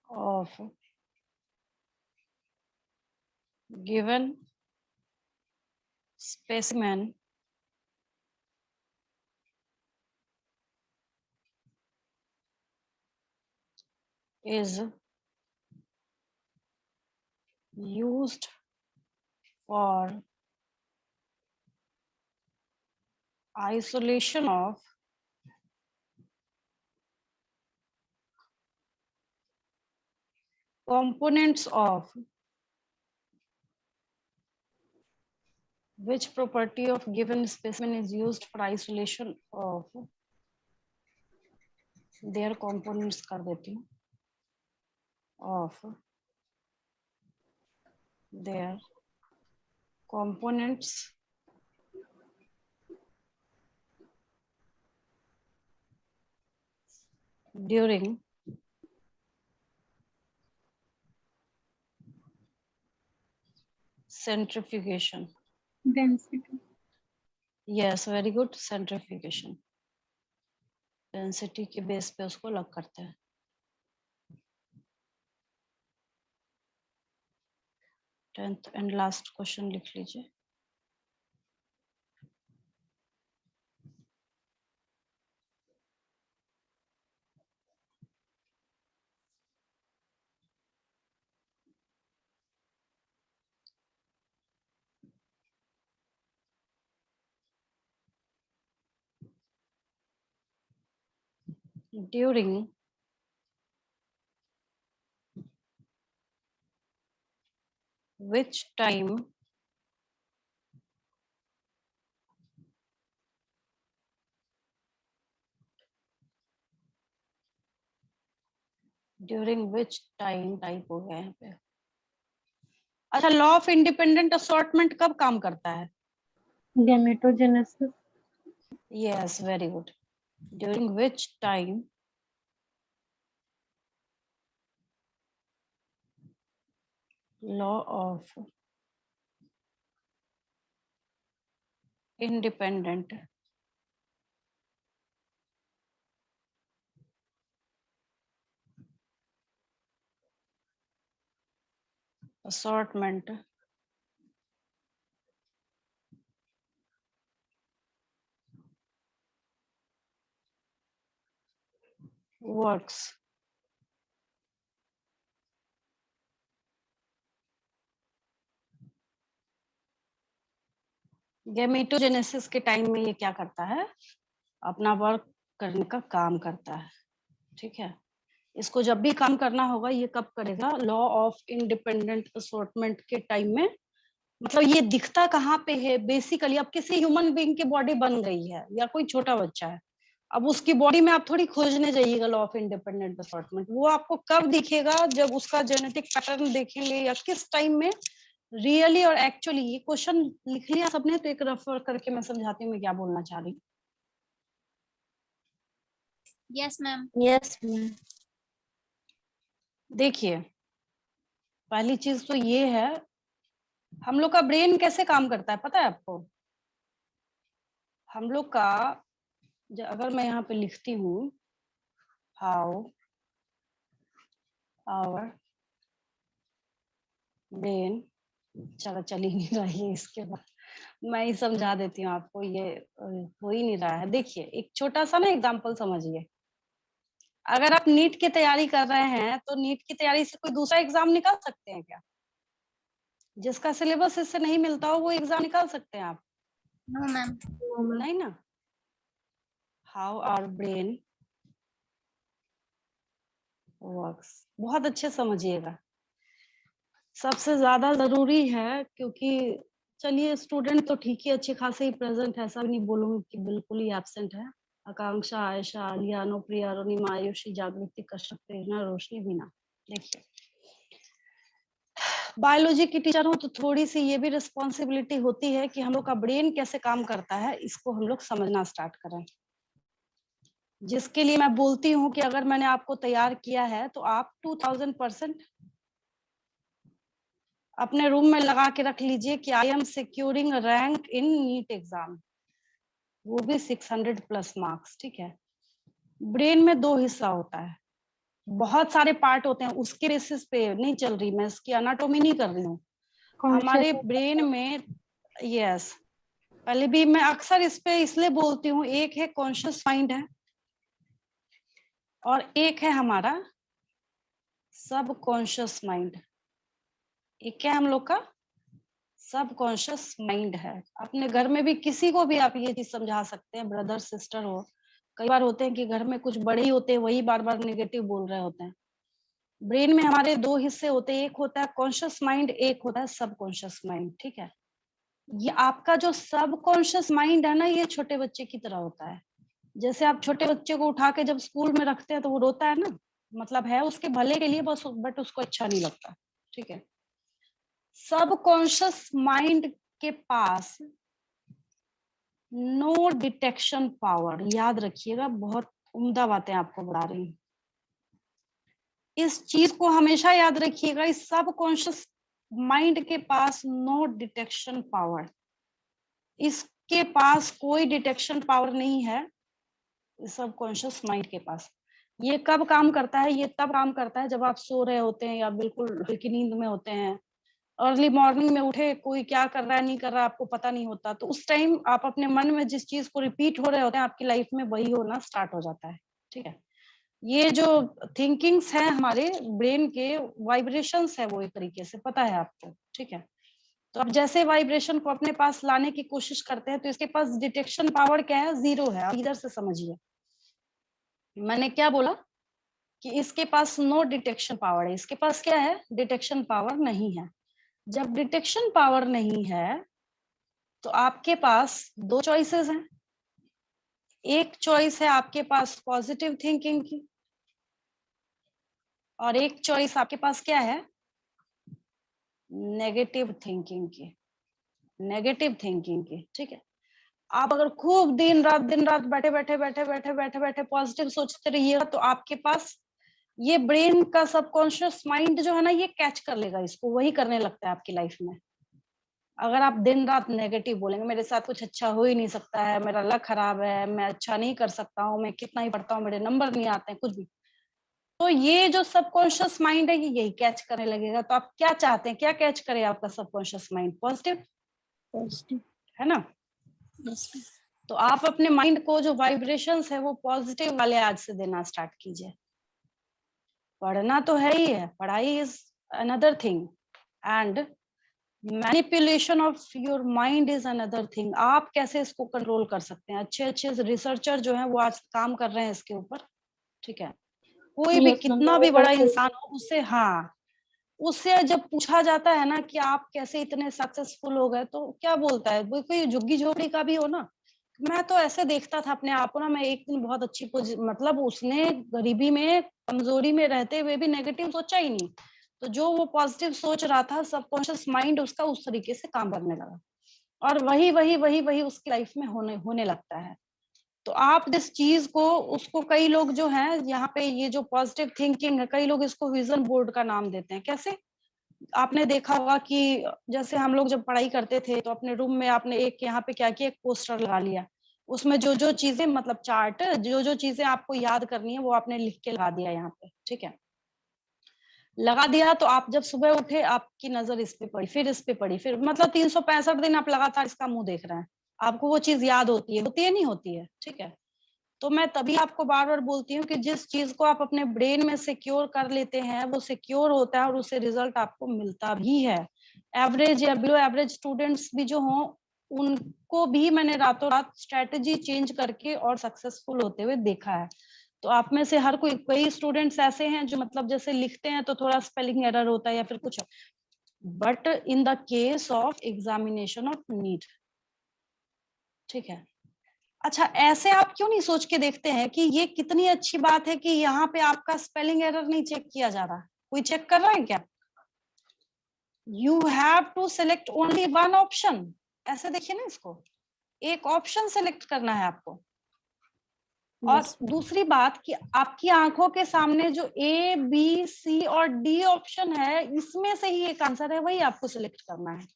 of given specimen is used for isolation of components of which property of given specimen is used for isolation of their components कर देती हूँ of their components during centrifugation. Density. Yes, very good. Centrifugation. Density के base पे उसको लग करते हैं. 10th and last question लिख लीजिए. During which time टाइप हो गया यहाँ पे. अच्छा, लॉ ऑफ इंडिपेंडेंट असॉर्टमेंट कब काम करता है? Gametogenesis. Yes, very good. During which time law of independent assortment works. Gametogenesis के टाइम में ये क्या करता है? अपना वर्क करने का काम करता है. ठीक है, इसको जब भी काम करना होगा ये कब करेगा? लॉ ऑफ इंडिपेंडेंट असॉर्टमेंट के टाइम में. मतलब ये दिखता कहाँ पे है? बेसिकली अब किसी ह्यूमन बीइंग की बॉडी बन गई है या कोई छोटा बच्चा है, अब उसकी बॉडी में आप थोड़ी खोजने जाइएगा लॉ ऑफ इंडिपेंडेंट असॉर्टमेंट. वो आपको कब दिखेगा? जब उसका जेनेटिक पैटर्न देखेंगे या किस टाइम में रियली और एक्चुअली. ये क्वेश्चन लिख लिया सबने तो एक रेफर करके मैं समझाती हूँ मैं क्या बोलना चाह रही हूँ. Yes, ma'am. Yes, ma'am. देखिए, पहली चीज तो ये है, हम लोग का ब्रेन कैसे काम करता है पता है आपको? हम लोग का अगर मैं यहाँ पे लिखती हूँ हाउ आवर ब्रेन, चलो चल ही नहीं रहा है इसके बाद मैं ही समझा देती हूँ आपको. ये हो ही नहीं रहा है. देखिए एक छोटा सा ना एग्जांपल समझिए. अगर आप नीट की तैयारी कर रहे हैं तो नीट की तैयारी से कोई दूसरा एग्जाम निकाल सकते हैं क्या? जिसका सिलेबस इससे नहीं मिलता हो वो एग्जाम निकाल सकते हैं आप? No, ma'am. नहीं ना. हाउ आवर ब्रेन वर्क्स बहुत अच्छे समझिएगा. सबसे ज्यादा जरूरी है क्योंकि चलिए स्टूडेंट तो ठीक ही अच्छे खासे ही प्रेजेंट है, ऐसा भी नहीं बोलूंगी कि बिल्कुल ही एब्सेंट है. आकांक्षा, आयशा, आलिया, अनुप्रिया, अरुणिमा, आयुषी, जागृति, कश्यप, प्रेरणा, रोशनी, बीना. देखिए बायोलॉजी की टीचर हूँ तो थोड़ी सी ये भी रिस्पॉन्सिबिलिटी होती है कि हम लोग का ब्रेन कैसे काम करता है इसको हम लोग समझना स्टार्ट करें. जिसके लिए मैं बोलती हूँ कि अगर मैंने आपको तैयार किया है तो आप 2000% अपने रूम में लगा के रख लीजिए कि I am securing rank in NEET exam, वो भी 600 प्लस मार्क्स. ठीक है, ब्रेन में 2 हिस्सा होता है, बहुत सारे पार्ट होते हैं, उसके बेसिस पे नहीं चल रही मैं, इसकी एनाटॉमी नहीं कर रही हूँ. हमारे ब्रेन में यस पहले भी मैं अक्सर इस पे इसलिए बोलती हूँ, एक है कॉन्शियस माइंड है और एक है हमारा सब कॉन्शियस माइंड. एक क्या हम लोग का सब कॉन्शियस माइंड है. अपने घर में भी किसी को भी आप ये चीज समझा सकते हैं, ब्रदर सिस्टर हो. कई बार होते हैं कि घर में कुछ बड़े ही होते हैं वही बार बार नेगेटिव बोल रहे होते हैं, ब्रेन में हमारे दो हिस्से होते हैं, एक होता है कॉन्शियस माइंड, एक होता है सबकॉन्शियस माइंड। ठीक है, ये आपका जो सबकॉन्शियस माइंड है ना, ये छोटे बच्चे की तरह होता है। जैसे आप छोटे बच्चे को उठा के जब स्कूल में रखते हैं तो वो रोता है ना, मतलब है उसके भले के लिए बस, बट उसको अच्छा नहीं लगता। ठीक है, सबकॉन्शियस माइंड के पास नो डिटेक्शन पावर, याद रखिएगा, बहुत उम्दा बातें आपको बता रही हूँ, इस चीज को हमेशा याद रखिएगा। इस सबकॉन्शियस माइंड के पास नो डिटेक्शन पावर, इसके पास कोई डिटेक्शन पावर नहीं है सबकॉन्शियस माइंड के पास। ये कब काम करता है? ये तब काम करता है जब आप सो रहे होते हैं या बिल्कुल हल्की नींद में होते हैं, अर्ली मॉर्निंग में उठे, कोई क्या कर रहा है नहीं कर रहा है आपको पता नहीं होता, तो उस टाइम आप अपने मन में जिस चीज को रिपीट हो रहे होते हैं आपकी लाइफ में वही होना स्टार्ट हो जाता है। ठीक है, ये जो थिंकिंग्स है हमारे ब्रेन के, वाइब्रेशंस है वो, एक तरीके से पता है आपको। ठीक है, तो अब जैसे वाइब्रेशन को अपने पास लाने की कोशिश करते हैं तो इसके पास डिटेक्शन पावर क्या है? जीरो है। अब इधर से समझिए, मैंने क्या बोला कि इसके पास नो डिटेक्शन पावर है, इसके पास क्या है? डिटेक्शन पावर नहीं है। जब डिटेक्शन पावर नहीं है तो आपके पास दो चॉइसेस हैं। एक चॉइस है आपके पास पॉजिटिव थिंकिंग की, और एक चॉइस आपके पास क्या है? नेगेटिव थिंकिंग की, नेगेटिव थिंकिंग की। ठीक है, आप अगर खूब दिन रात बैठे पॉजिटिव सोचते रहिएगा तो आपके पास ये ब्रेन का सबकॉन्शियस माइंड जो है ना, ये कैच कर लेगा इसको, वही करने लगता है आपकी लाइफ में। अगर आप दिन रात नेगेटिव बोलेंगे, मेरे साथ कुछ अच्छा हो ही नहीं सकता है, मेरा लक खराब है, मैं अच्छा नहीं कर सकता हूँ, मैं कितना ही पढ़ता हूँ मेरे नंबर नहीं आते हैं, कुछ भी, तो ये जो सबकॉन्शियस माइंड है ये यही कैच करने लगेगा। तो आप क्या चाहते हैं, क्या कैच करे आपका सबकॉन्शियस माइंड? Positive, Positive. है ना? Yes, ma'am. तो आप अपने माइंड को जो वाइब्रेशंस है वो पॉजिटिव वाले आज से देना स्टार्ट कीजिए। पढ़ना तो है ही है, पढ़ाई is another thing, and manipulation of your mind is another thing. आप कैसे इसको कंट्रोल कर सकते हैं? अच्छे अच्छे रिसर्चर जो हैं वो आज काम कर रहे हैं इसके ऊपर। ठीक है, कोई भी Yes, ma'am. कितना भी बड़ा इंसान हो, उससे, हाँ, उससे जब पूछा जाता है ना कि आप कैसे इतने सक्सेसफुल हो गए, तो क्या बोलता है? वो कोई झुग्गी झोपड़ी का भी हो ना, मैं तो ऐसे देखता था अपने आप को ना, मैं एक दिन बहुत अच्छी मतलब उसने गरीबी में, कमजोरी में रहते हुए भी नेगेटिव सोचा ही नहीं, तो जो वो पॉजिटिव सोच रहा था, सबकॉन्शियस माइंड उसका उस तरीके से काम करने लगा, और वही वही वही वही उसकी लाइफ में होने लगता है। तो आप जिस चीज को, उसको कई लोग जो हैं यहाँ पे, ये जो पॉजिटिव थिंकिंग है, कई लोग इसको विजन बोर्ड का नाम देते हैं। कैसे? आपने देखा होगा कि जैसे हम लोग जब पढ़ाई करते थे तो अपने रूम में आपने एक यहाँ पे क्या किया, एक पोस्टर लगा लिया, उसमें जो जो चीजें, मतलब चार्ट, जो जो चीजें आपको याद करनी है वो आपने लिख के लगा दिया यहाँ पे। ठीक है, लगा दिया तो आप जब सुबह उठे आपकी नजर इस पे पड़ी, फिर इस पे पड़ी, फिर मतलब 365 दिन आप लगातार इसका मुंह देख रहे हैं, आपको वो चीज याद होती है नहीं होती है? ठीक है, तो मैं तभी आपको बार बार बोलती हूँ कि जिस चीज को आप अपने ब्रेन में सिक्योर कर लेते हैं वो सिक्योर होता है और उससे रिजल्ट आपको मिलता भी है। एवरेज या बिलो एवरेज स्टूडेंट्स भी जो हों, उनको भी मैंने रातों रात स्ट्रेटेजी चेंज करके और सक्सेसफुल होते हुए देखा है। तो आप में से हर कोई, कई स्टूडेंट्स ऐसे हैं जो मतलब जैसे लिखते हैं तो थोड़ा स्पेलिंग एरर होता है या फिर कुछ, but in the case of examination of NEET, ठीक है, अच्छा, ऐसे आप क्यों नहीं सोच के देखते हैं कि ये कितनी अच्छी बात है कि यहाँ पे आपका स्पेलिंग एरर नहीं चेक किया जा रहा, कोई चेक कर रहा है क्या? You have to select only one option, ऐसे देखिए ना इसको, एक ऑप्शन सिलेक्ट करना है आपको। और Yes. दूसरी बात कि आपकी आंखों के सामने जो ए बी सी और डी ऑप्शन है, इसमें से ही एक आंसर है, वही आपको सिलेक्ट करना है।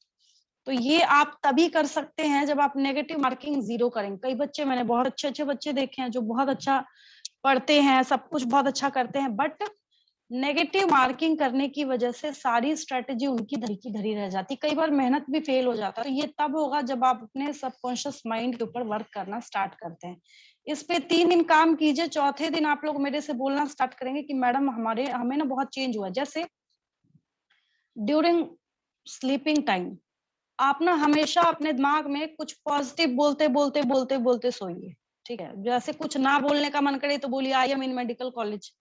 तो ये आप तभी कर सकते हैं जब आप नेगेटिव मार्किंग जीरो करेंगे। कई बच्चे, मैंने बहुत अच्छे अच्छे बच्चे देखे हैं जो बहुत अच्छा पढ़ते हैं, सब कुछ बहुत अच्छा करते हैं, बट नेगेटिव मार्किंग करने की वजह से सारी स्ट्रेटेजी उनकी धरी की धरी रह जाती, कई बार मेहनत भी फेल हो जाता है। तो ये तब होगा जब आप अपने सबकॉन्शियस माइंड के ऊपर वर्क करना स्टार्ट करते हैं। इस पे 3 दिन काम कीजिए, चौथे दिन आप लोग मेरे से बोलना स्टार्ट करेंगे कि मैडम हमें ना बहुत चेंज हुआ। जैसे ड्यूरिंग स्लीपिंग टाइम आप ना हमेशा अपने दिमाग में कुछ पॉजिटिव बोलते बोलते बोलते बोलते सोइए। ठीक है, जैसे कुछ ना बोलने का मन करे तो बोलिए I am in medical college.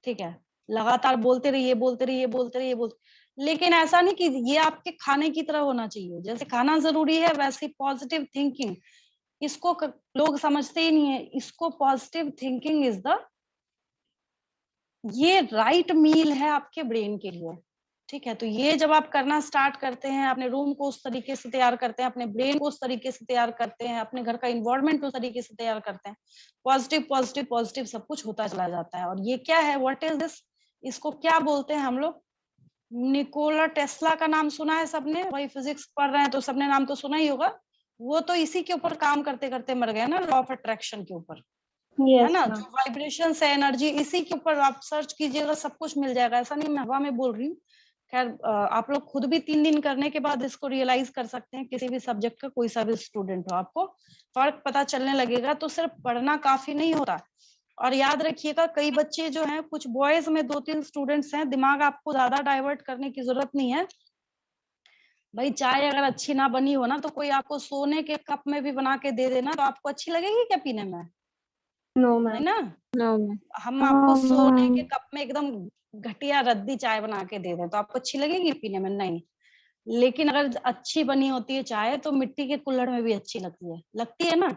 ठीक है, लगातार बोलते रहिए बोलते रहिए बोलते रहिए बोलते, लेकिन ऐसा नहीं कि ये आपके खाने की तरह होना चाहिए। जैसे खाना जरूरी है वैसे पॉजिटिव थिंकिंग, इसको लोग समझते ही नहीं है। इसको पॉजिटिव थिंकिंग इज द, ये राइट मील है आपके ब्रेन के लिए। ठीक है, तो ये जब आप करना स्टार्ट करते हैं, अपने रूम को उस तरीके से तैयार करते हैं, अपने ब्रेन को उस तरीके से तैयार करते हैं, अपने घर का इन्वायरमेंट उस तरीके से तैयार करते हैं, पॉजिटिव पॉजिटिव पॉजिटिव सब कुछ होता चला जाता है। और ये क्या है, व्हाट इज दिस, इसको क्या बोलते हैं हम लोग, निकोला टेस्ला का नाम सुना है सबने, वही फिजिक्स पढ़ रहे हैं तो सबने नाम तो सुना ही होगा। वो तो इसी के ऊपर काम करते करते मर गए ना, लॉ ऑफ अट्रैक्शन के ऊपर, है यस ना। मैम। जो वाइब्रेशन है, एनर्जी, इसी के ऊपर आप सर्च कीजिएगा, सब कुछ मिल जाएगा। ऐसा नहीं मैं हवा में बोल रही हूँ। खैर आप लोग खुद भी 3 दिन करने के बाद इसको रियलाइज कर सकते हैं। किसी भी सब्जेक्ट का कोई सा भी स्टूडेंट हो, आपको फर्क पता चलने लगेगा। तो सिर्फ पढ़ना काफी नहीं होता। और याद रखिएगा, कई बच्चे जो हैं, कुछ बॉयज में 2-3 स्टूडेंट्स हैं, दिमाग आपको ज्यादा डाइवर्ट करने की जरूरत नहीं है। भाई चाय अगर अच्छी ना बनी हो ना, तो कोई आपको सोने के कप में भी बना के दे देना, तो आपको अच्छी लगेगी क्या पीने में? नो नहीं मैम। ना। No ma'am. हम आपको सोने के कप में एकदम घटिया रद्दी चाय बना के दे दें तो आपको अच्छी लगेगी पीने में? नहीं। लेकिन अगर अच्छी बनी होती है चाय, तो मिट्टी के कुल्हड़ में भी अच्छी लगती है ना।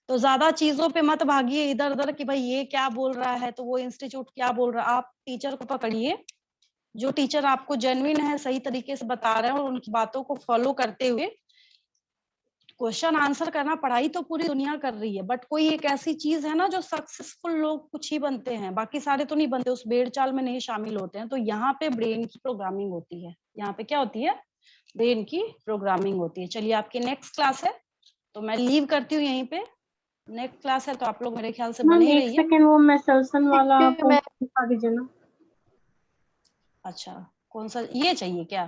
तो ज्यादा चीजों पे मत भागिए इधर उधर कि भाई ये क्या बोल रहा है, तो वो इंस्टीट्यूट क्या बोल रहा है। आप टीचर को पकड़िए, जो टीचर आपको जेन्युइन है, सही तरीके से बता रहे हैं, और उनकी बातों को फॉलो करते हुए क्वेश्चन आंसर करना। पढ़ाई तो पूरी दुनिया कर रही है, बट कोई एक ऐसी चीज है ना, जो सक्सेसफुल लोग कुछ ही बनते हैं, बाकी सारे तो नहीं बनते, उस भेड़ चाल में नहीं शामिल होते हैं। तो यहाँ पे ब्रेन की प्रोग्रामिंग होती है। यहाँ पे क्या होती है? ब्रेन की प्रोग्रामिंग होती है। चलिए, आपकी नेक्स्ट क्लास है, तो मैं लीव करती हूँ यहीं पे। नेक्स्ट क्लास है तो आप लोग मेरे ख्याल से मैम बने ही एक रहिए। सेकेंड, वो मेसल्सन वाला मैं पोर्शन दिखा दीजिए ना। अच्छा, कौन सा ये चाहिए क्या?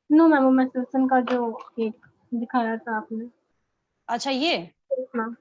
नो मैम, वो मेसल्सन का जो एक दिखाया था आपने। अच्छा, ये मैम